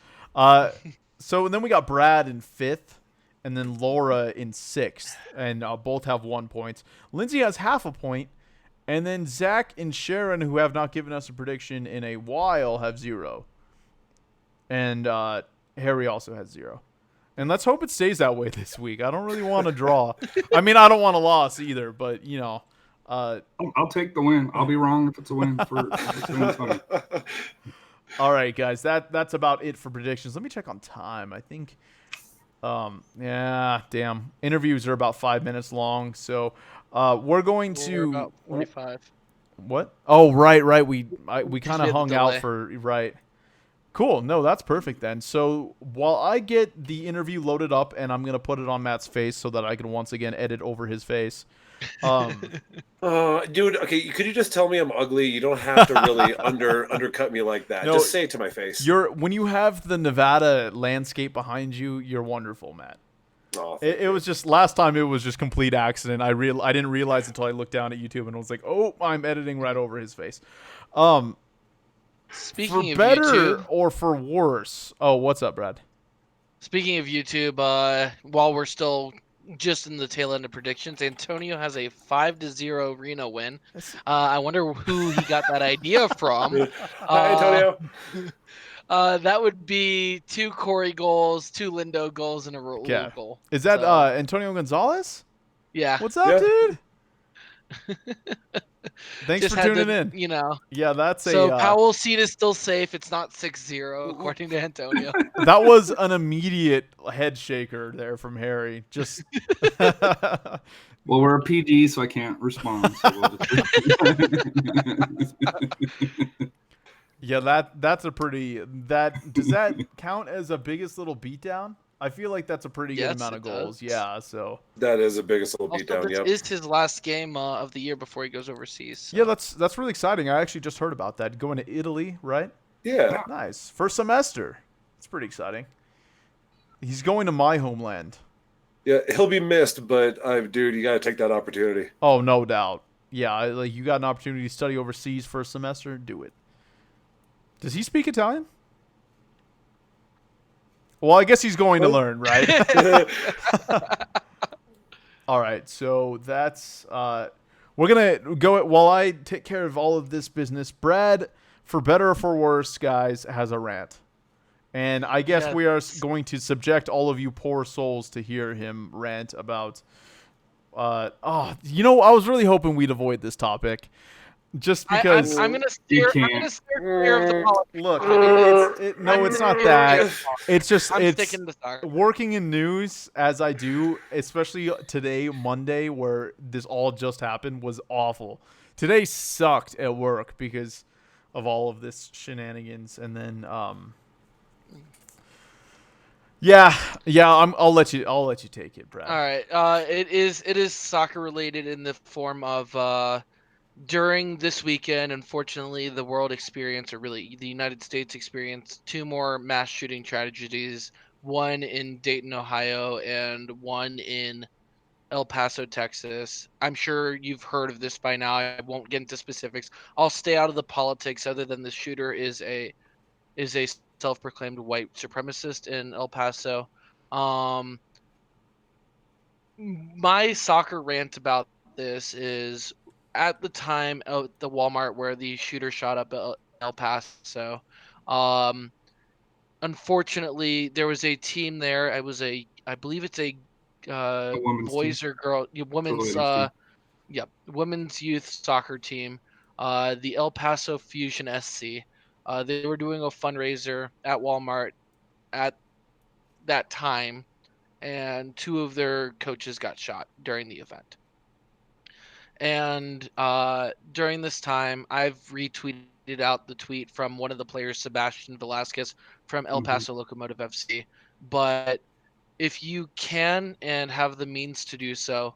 So then we got Brad in 5th, and then Laura in 6th, and both have 1 point. Lindsay has half a point, and then Zach and Sharon, who have not given us a prediction in a while, have 0. And Harry also has 0. And let's hope it stays that way this week. I don't really want to draw. I mean, I don't want a loss either, but I'll take the win. I'll be wrong if it's a win for Tony. all right, guys. That's about it for predictions. Let me check on time. I think damn. Interviews are about 5 minutes long, so we're going we're to about 45. What? Oh, right. We kind we of had the hung out delay. for right. Cool. No, that's perfect then. So while I get the interview loaded up, and I'm gonna put it on Matt's face so that I can once again edit over his face. Dude, okay, could you just tell me I'm ugly? You don't have to really undercut me like that. No, Just say it to my face. When you have the Nevada landscape behind you, you're wonderful, Matt. Oh, It was just last time. It was just complete accident. I didn't realize until I looked down at YouTube and was like, "Oh, I'm editing right over his face." Speaking For of better YouTube, or for worse. Oh, what's up, Brad? speaking of YouTube, while we're still just in the tail end of predictions, Antonio has a 5-0 Reno win. I wonder who he got that idea from. Hi, Antonio. That would be 2 Corey goals, 2 Lindo goals, and a Raul Yeah. goal. Is that So, Antonio Gonzalez? yeah. What's up, Yeah. dude? Thanks Just for had tuning to, in. You know. Yeah, that's So a Powell's seat is still safe. It's not 6-0, according to Antonio. that was an immediate head shaker there from Harry. Just Well, we're a PG, so I can't respond. So we'll just... yeah, that's a pretty does that count as a biggest little beatdown? I feel like that's a pretty good Yes, amount of it goals. does. Yeah, so That is the biggest little Also, beatdown. this Yep. is his last game of the year before he goes overseas. So. yeah, that's really exciting. I actually just heard about that. Going to Italy, right? Yeah. Nice. First semester. It's pretty exciting. He's going to my homeland. Yeah, he'll be missed, but dude, you got to take that opportunity. Oh, no doubt. Yeah, like you got an opportunity to study overseas first semester, do it. Does he speak Italian? Well, I guess he's going to learn, right? All right, so that's we're gonna go while I take care of all of this business. Brad, for better or for worse, guys, has a rant, and I guess we are going to subject all of you poor souls to hear him rant about. I was really hoping we'd avoid this topic, just because. I'm gonna steer. I'm gonna steer clear of the politics. Look, it's not that. It's just I'm it's sticking to soccer. working in news as I do, especially today, Monday, where this all just happened, was awful. Today sucked at work because of all of this shenanigans, and then I'll let you take it, Brad. All right. It is soccer related in the form of during this weekend. Unfortunately, the world experienced, or really the United States experienced, 2 more mass shooting tragedies. One in Dayton, Ohio, and one in El Paso, Texas. I'm sure you've heard of this by now. I won't get into specifics. I'll stay out of the politics, other than the shooter is a is a self-proclaimed white supremacist in El Paso. My soccer rant about this is at the time of the Walmart where the shooter shot up El Paso. Unfortunately, there was a team there. I believe it's a women's team. boys or girl, women's, ladies' team. women's youth soccer team, the El Paso Fusion SC. They were doing a fundraiser at Walmart at that time, and 2 of their coaches got shot during the event. And during this time, I've retweeted out the tweet from one of the players, Sebastian Velasquez from El Paso Locomotive FC. But if you can and have the means to do so,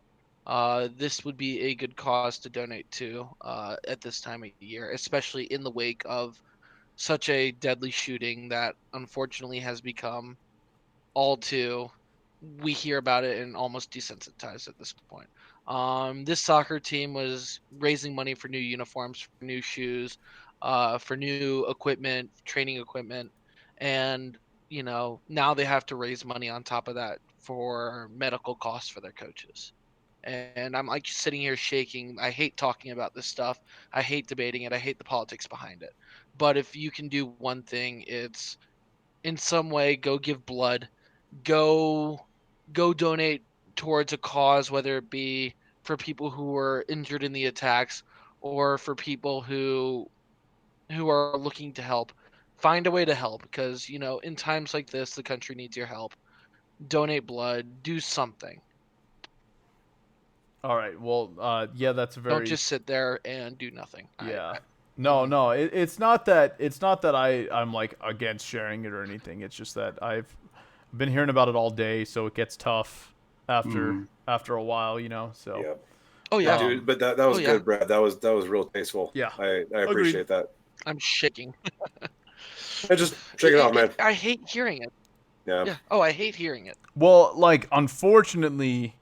this would be a good cause to donate to at this time of year, especially in the wake of such a deadly shooting that unfortunately has become all too. We hear about it and almost desensitized at this point. This soccer team was raising money for new uniforms, for new shoes, for new equipment, training equipment, and now they have to raise money on top of that for medical costs for their coaches. And I'm like sitting here shaking. I hate talking about this stuff. I hate debating it. I hate the politics behind it. But if you can do one thing, it's in some way go give blood, go donate towards a cause, whether it be for people who were injured in the attacks or for people who are looking to help. Find a way to help, because in times like this the country needs your help. Donate blood, do something. All right. Well, yeah, that's a very. Don't just sit there and do nothing. Yeah. No. It's not that. It's not that I'm like against sharing it or anything. It's just that I've been hearing about it all day, so it gets tough after a while, So. Yeah. Oh yeah, dude. But that was good, Brad. That was real tasteful. Yeah. I appreciate that. I'm shaking. I just shake it off, man. I hate hearing it. Yeah. Oh, I hate hearing it. Well, like, unfortunately,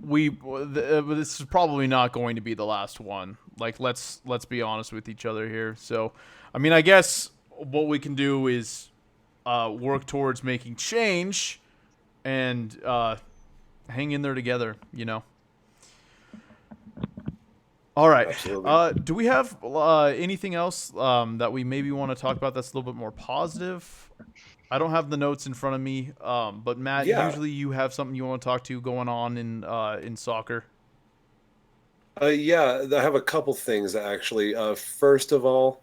this is probably not going to be the last one. Like, let's be honest with each other here. So, I mean, I guess what we can do is work towards making change and hang in there together, All right. Absolutely. Do we have anything else that we maybe want to talk about that's a little bit more positive? I don't have the notes in front of me, but Matt, usually you have something you want to talk to going on in soccer. Yeah, I have a couple things actually. First of all,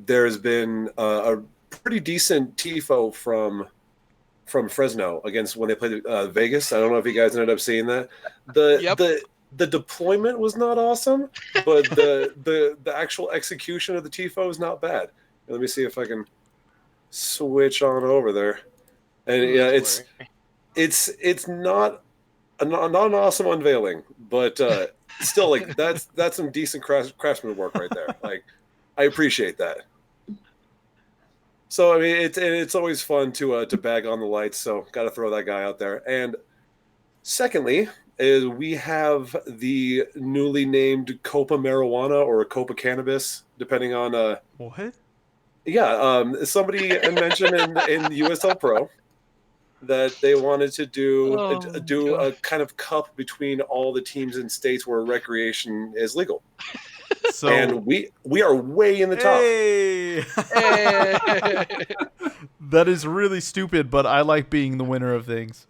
there's been a pretty decent tifo from Fresno against when they played Vegas. I don't know if you guys ended up seeing that. The deployment was not awesome, but the actual execution of the tifo is not bad. Let me see if I can switch on over there. And yeah, it's not an awesome unveiling, but still, like that's some decent craftsman work right there. Like, I appreciate that. So I mean, it's always fun to bag on the lights. So got to throw that guy out there. And secondly, is we have the newly named Copa Marijuana or Copa Cannabis, depending on what. Yeah, somebody mentioned in USL Pro that they wanted to do a kind of cup between all the teams and states where recreation is legal. So, and we are way in the top. That is really stupid, but I like being the winner of things.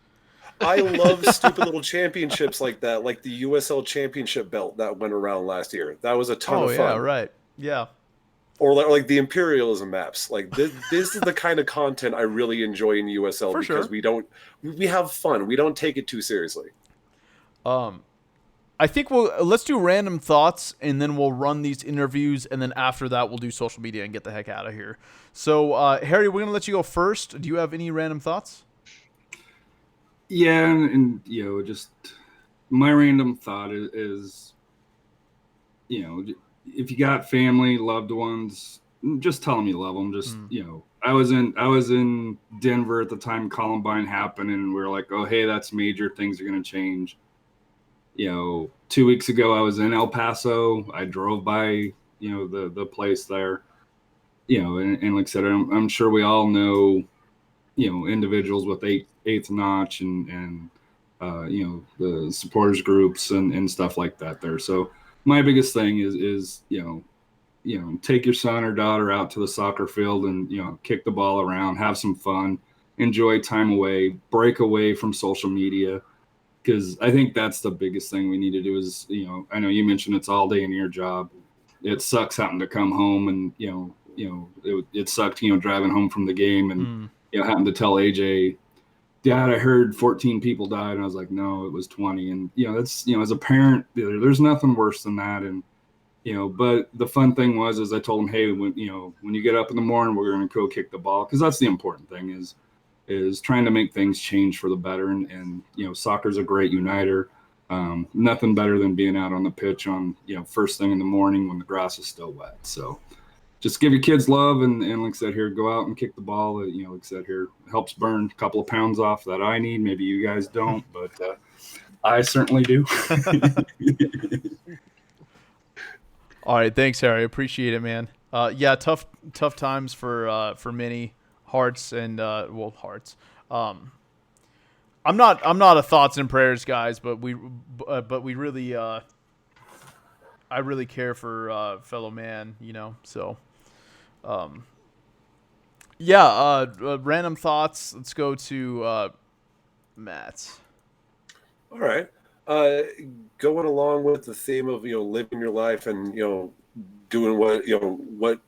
I love stupid little championships like that, like the USL Championship belt that went around last year. That was a ton of fun. Oh, yeah, right. Yeah. Or like the imperialism maps. Like this is the kind of content I really enjoy in USL because we have fun. We don't take it too seriously. I think let's do random thoughts and then we'll run these interviews and then after that we'll do social media and get the heck out of here. So Harry, we're gonna let you go first. Do you have any random thoughts? Yeah, and just my random thought is if you got family, loved ones, just tell them you love them. Just I was in Denver at the time Columbine happened, and we were like, oh hey, that's major. Things are gonna change. 2 weeks ago I was in El Paso. I drove by the place there. and like I said, I'm sure we all know, individuals with eighth notch and the supporters groups and stuff like that there. So my biggest thing is take your son or daughter out to the soccer field and kick the ball around, have some fun, enjoy time away, break away from social media, because I think that's the biggest thing we need to do is, I know you mentioned it's all day in your job. It sucks having to come home and, it sucked, driving home from the game and, having to tell AJ, Dad, I heard 14 people died. And I was like, no, it was 20. And, that's, as a parent, there's nothing worse than that. And, but the fun thing is I told him, hey, when you get up in the morning, we're going to go kick the ball. Cause that's the important thing is trying to make things change for the better. And soccer's a great uniter. Nothing better than being out on the pitch on, first thing in the morning when the grass is still wet. So just give your kids love. And like I said here, go out and kick the ball. Like I said here, helps burn a couple of pounds off that I need. Maybe you guys don't, but I certainly do. All right, thanks, Harry. Appreciate it, man. Yeah, tough times for many hearts and hearts. I'm not a thoughts and prayers guys, but we really I really care for fellow man, So, random thoughts. Let's go to Matt. All right. Going along with the theme of living your life and doing what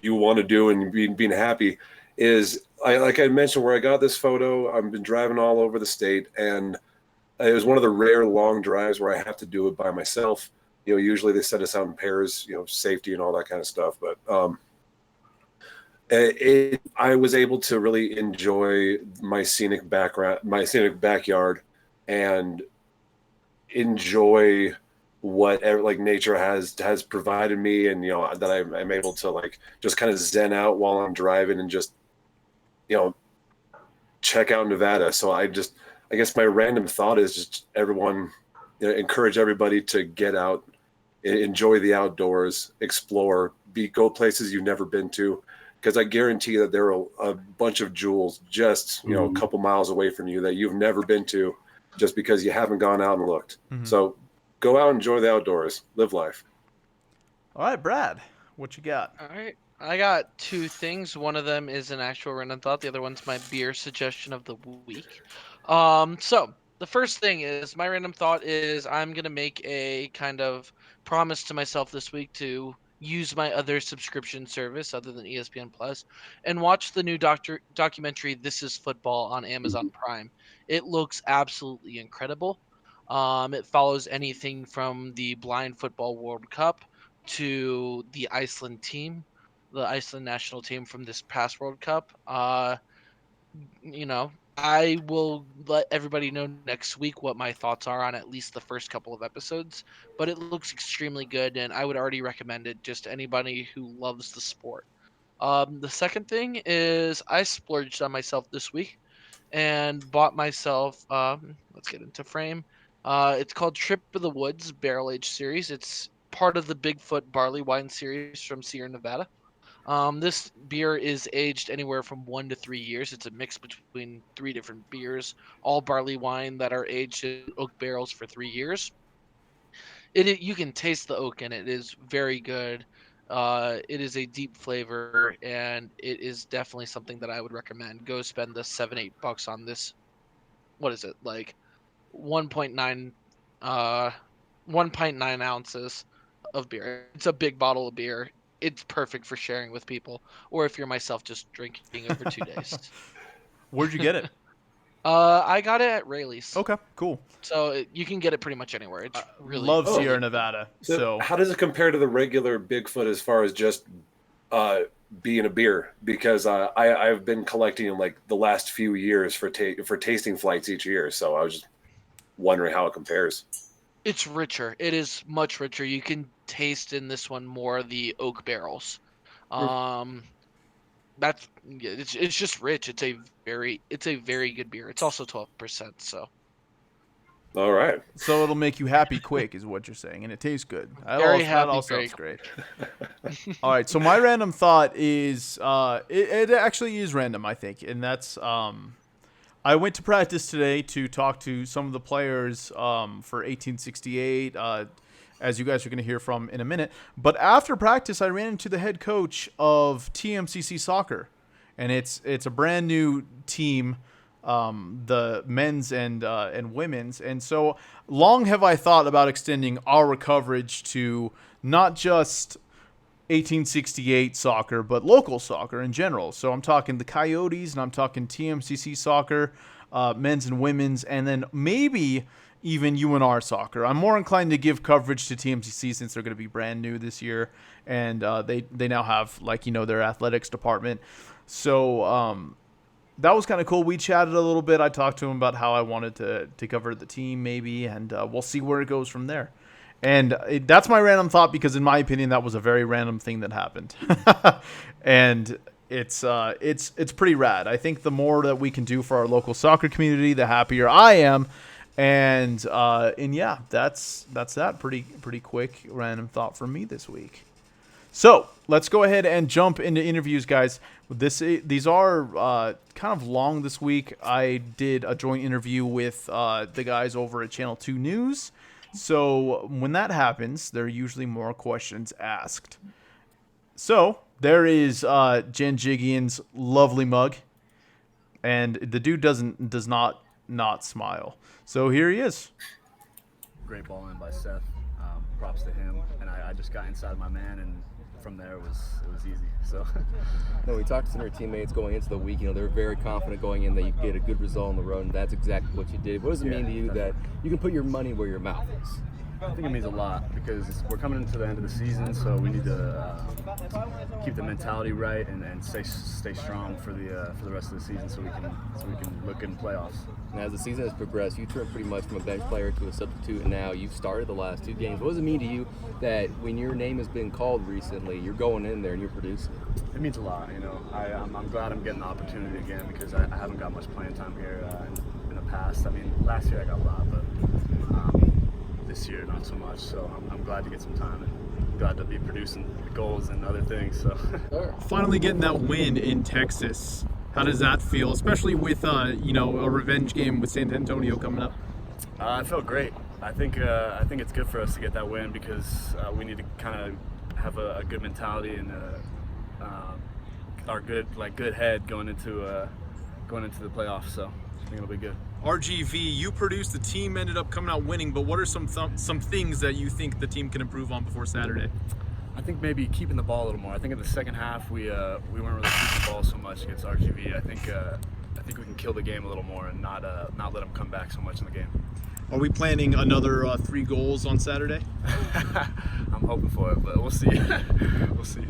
you want to do and being happy is like I mentioned where I got this photo. I've been driving all over the state, and it was one of the rare long drives where I have to do it by myself. Usually they send us out in pairs, safety and all that kind of stuff. But I was able to really enjoy my scenic backyard, and enjoy whatever like nature has provided me, and that I'm able to just kind of zen out while I'm driving and just check out Nevada. So I guess my random thought is just everyone encourage everybody to get out, enjoy the outdoors, explore, go places you've never been to, because I guarantee that there are a bunch of jewels just a couple miles away from you that you've never been to, just because you haven't gone out and looked. Mm-hmm. So go out, enjoy the outdoors, live life. All right, Brad, what you got? All right. I got two things. One of them is an actual random thought. The other one's my beer suggestion of the week. So the first thing is my random thought is I'm going to make a kind of promise to myself this week to use my other subscription service other than ESPN Plus and watch the new documentary This Is Football on Amazon Prime. It looks absolutely incredible. It follows anything from the Blind Football World Cup to the Iceland national team from this past World Cup. I will let everybody know next week what my thoughts are on at least the first couple of episodes, but it looks extremely good, and I would already recommend it just to anybody who loves the sport. The second thing is I splurged on myself this week and bought myself, let's get into frame. It's called Trip of the Woods Barrel Age Series. It's part of the Bigfoot Barley Wine series from Sierra Nevada. This beer is aged anywhere from 1 to 3 years. It's a mix between 3 different beers, all barley wine that are aged in oak barrels for 3 years. You can taste the oak in it. It is very good. It is a deep flavor, and it is definitely something that I would recommend. Go spend the $7-8 on this. What is it, like 1.9 1.9 ounces of beer? It's a big bottle of beer. It's perfect for sharing with people, or if you're myself, just drinking over 2 days. Where'd you get it? I got it at Rayleigh's. Okay, cool. So you can get it pretty much anywhere. It's really love Sierra Nevada. So how does it compare to the regular Bigfoot as far as just being a beer? Because I've been collecting in like the last few years for tasting flights each year. So I was just wondering how it compares. It's richer. It is much richer. You can taste in this one more the oak barrels. It's just rich. It's a very good beer. It's also 12%. So All right. So it'll make you happy quick, is what you're saying, and it tastes good. Very That all happy sounds great. All right, so my random thought is it actually is random, I think, and that's I went to practice today to talk to some of the players for 1868, as you guys are going to hear from in a minute. But after practice, I ran into the head coach of TMCC Soccer, and it's a brand new team, the men's and women's. And so long have I thought about extending our coverage to not just 1868 soccer, but local soccer in general. So I'm talking the Coyotes, and I'm talking TMCC soccer, men's and women's, and then maybe even UNR soccer. I'm more inclined to give coverage to TMCC since they're going to be brand new this year, and they now have, like, their athletics department. So that was kind of cool. We chatted a little bit. I talked to him about how I wanted to cover the team maybe, and we'll see where it goes from there. And that's my random thought because, in my opinion, that was a very random thing that happened. And it's pretty rad. I think the more that we can do for our local soccer community, the happier I am. And yeah, that's that. Pretty quick random thought for me this week. So let's go ahead and jump into interviews, guys. These are kind of long this week. I did a joint interview with the guys over at Channel 2 News. So when that happens, there are usually more questions asked. So there is Jen Jigian's lovely mug, and the dude does not smile. So here he is. Great ball in by Seth. Props to him. And I just got inside my man, and from there it was easy. So No, we talked to our teammates going into the week. They were very confident going in that you could get a good result on the road, and that's exactly what you did. What does it mean to you that you can put your money where your mouth is? I think it means a lot because we're coming into the end of the season, so we need to keep the mentality right and stay strong for the rest of the season, so we can look in playoffs. And as the season has progressed, you turned pretty much from a bench player to a substitute, and now you've started the last 2 games. What does it mean to you that when your name has been called recently, you're going in there and you're producing? It means a lot. I'm glad I'm getting the opportunity again because I haven't got much playing time here in the past. I mean, last year I got a lot, but this year not so much. So I'm glad to get some time and glad to be producing goals and other things. So Finally getting that win in Texas. How does that feel, especially with a revenge game with San Antonio coming up? I felt great. I think it's good for us to get that win because we need to kind of have a good mentality and our good head going into the playoffs. So I think it'll be good. RGV, you produced, the team ended up coming out winning, but what are some things that you think the team can improve on before Saturday? I think maybe keeping the ball a little more. I think in the second half we weren't really keeping the ball so much against RGV. I think we can kill the game a little more and not let them come back so much in the game. Are we planning another 3 goals on Saturday? I'm hoping for it, but we'll see. We'll see.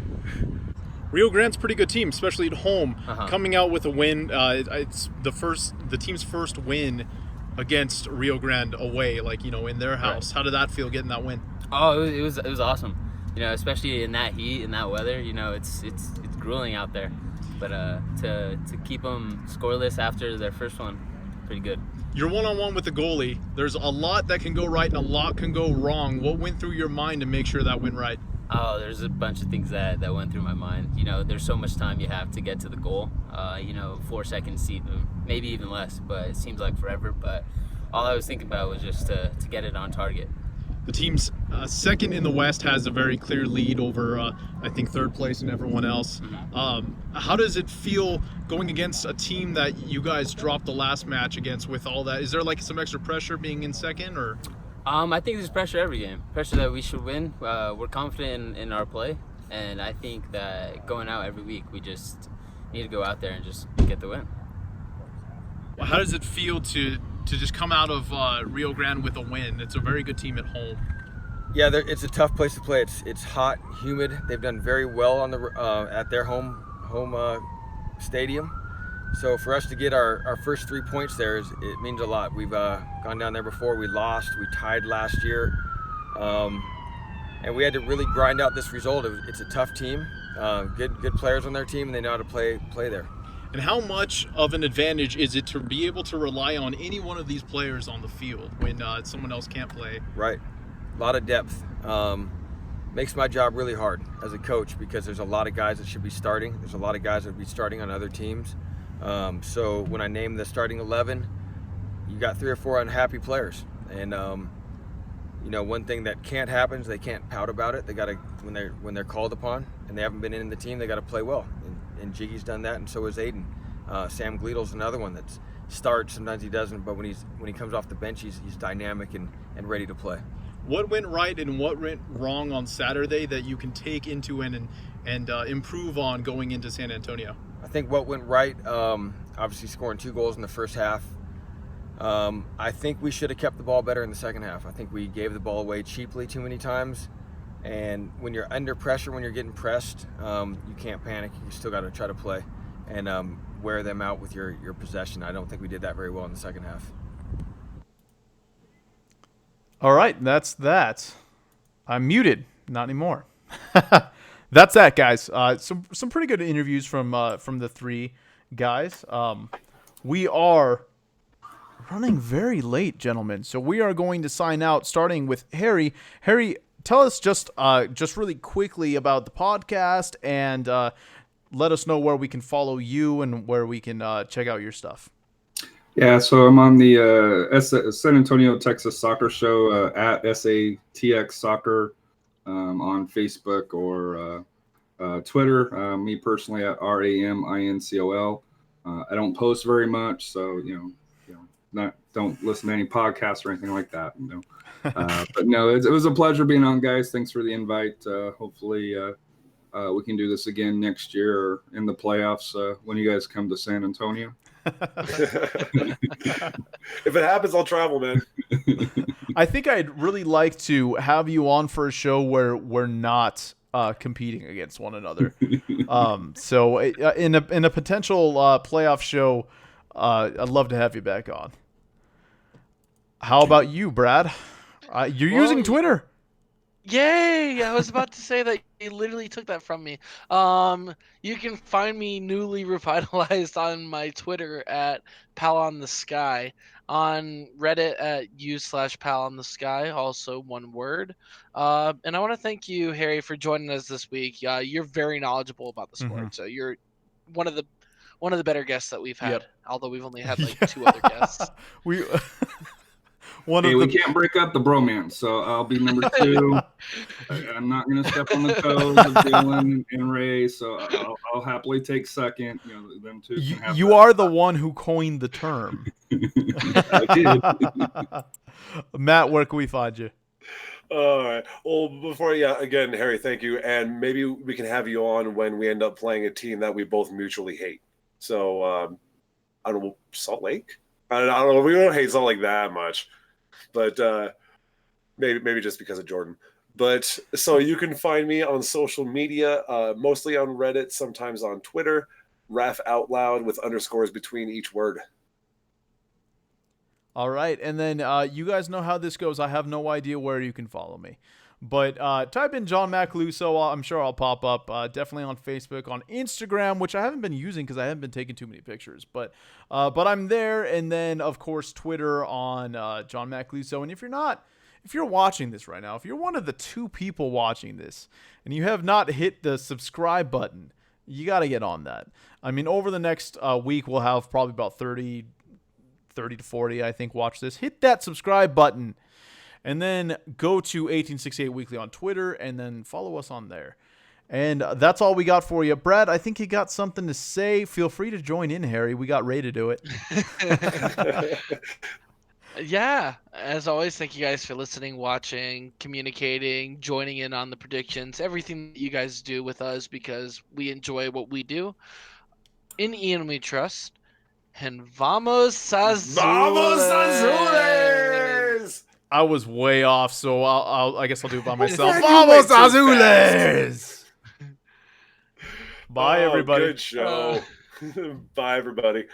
Rio Grande's a pretty good team, especially at home. Coming out with a win, it's the team's first win against Rio Grande away, in their house. Right. How did that feel, getting that win? Oh, it was awesome. Especially in that heat, in that weather. It's grueling out there, but to keep them scoreless after their first one, pretty good. You're one-on-one with the goalie. There's a lot that can go right and a lot can go wrong. What went through your mind to make sure that went right? Oh, there's a bunch of things that went through my mind. There's so much time you have to get to the goal. 4 seconds, maybe even less, but it seems like forever. But all I was thinking about was just to get it on target. The team's second in the West has a very clear lead over, I think, third place and everyone else. How does it feel going against a team that you guys dropped the last match against with all that? Is there some extra pressure being in second, or? I think there's pressure every game. Pressure that we should win. We're confident in our play, and I think that going out every week, we just need to go out there and just get the win. Well, how does it feel to just come out of Rio Grande with a win? It's a very good team at home. Yeah, it's a tough place to play. It's hot, humid. They've done very well on at their home stadium. So for us to get our first 3 points there, it means a lot. We've gone down there before. We lost. We tied last year, and we had to really grind out this result. It's a tough team, good players on their team, and they know how to play there. And how much of an advantage is it to be able to rely on any one of these players on the field when someone else can't play? Right. A lot of depth. Makes my job really hard as a coach because there's a lot of guys that should be starting. There's a lot of guys that would be starting on other teams. So when I name the starting 11, you got 3 or 4 unhappy players. And one thing that can't happen is they can't pout about it. They got to, when they're called upon and they haven't been in the team, they got to play well. And Jiggy's done that, and so is Aiden. Sam Gleedle's another one that starts. Sometimes he doesn't, but when he comes off the bench, he's dynamic and ready to play. What went right and what went wrong on Saturday that you can take into and improve on going into San Antonio? I think what went right, obviously scoring 2 goals in the first half. I think we should have kept the ball better in the second half. I think we gave the ball away cheaply too many times. And when you're under pressure, when you're getting pressed, you can't panic. You still got to try to play and wear them out with your possession. I don't think we did that very well in the second half. All right, that's that. I'm muted. Not anymore. That's that, guys. Some pretty good interviews from the 3 guys. We are running very late, gentlemen. So we are going to sign out, starting with Harry. Harry, tell us just really quickly about the podcast and let us know where we can follow you and where we can check out your stuff. Yeah, so I'm on the San Antonio, Texas Soccer Show at SATX Soccer on Facebook or Twitter. Me personally at RAMINCOL. I don't post very much, so don't listen to any podcasts or anything like that. But no, it was a pleasure being on, guys. Thanks for the invite. Hopefully we can do this again next year or in the playoffs when you guys come to San Antonio. If it happens, I'll travel, man. I think I'd really like to have you on for a show where we're not competing against one another. So in a potential playoff show, I'd love to have you back on. How about you, Brad? You're using Twitter. Yay! I was about to say that you literally took that from me. You can find me newly revitalized on my Twitter at PalOnTheSky, on Reddit at u/PalOnTheSky, also one word. And I want to thank you, Harry, for joining us this week. You're very knowledgeable about the sport, so you're one of the better guests that we've had. Yep. Although we've only had like 2 other guests. We can't break up the bromance, so I'll be number 2. I'm not going to step on the toes of Dylan and Ray, so I'll happily take second. Them two. You are the one who coined the term. I did. Matt, where can we find you? All right. Well, again, Harry, thank you. And maybe we can have you on when we end up playing a team that we both mutually hate. So, I don't know, Salt Lake? I don't know. We don't hate Salt Lake that much. But maybe just because of Jordan. But so you can find me on social media, mostly on Reddit, sometimes on Twitter, Raf Out Loud with underscores between each word. All right, and then you guys know how this goes. I have no idea where you can follow me. But type in John Macaluso. I'm sure I'll pop up. Definitely on Facebook, on Instagram, which I haven't been using because I haven't been taking too many pictures. But I'm there. And then, of course, Twitter on John Macaluso. And if you're watching this right now, if you're one of the 2 people watching this and you have not hit the subscribe button, you got to get on that. I mean, over the next week, we'll have probably about 30 to 40, I think, watch this. Hit that subscribe button. And then go to 1868 Weekly on Twitter and then follow us on there. And that's all we got for you. Brad, I think you got something to say. Feel free to join in, Harry. We got Ray to do it. Yeah, as always, thank you guys for listening, watching, communicating, joining in on the predictions, everything that you guys do with us because we enjoy what we do. In Ian we trust. And vamos Azules! Vamos Azules! I was way off, so I guess I'll do it by myself. Vamos Azules! Bye, everybody. Good show. Bye, everybody.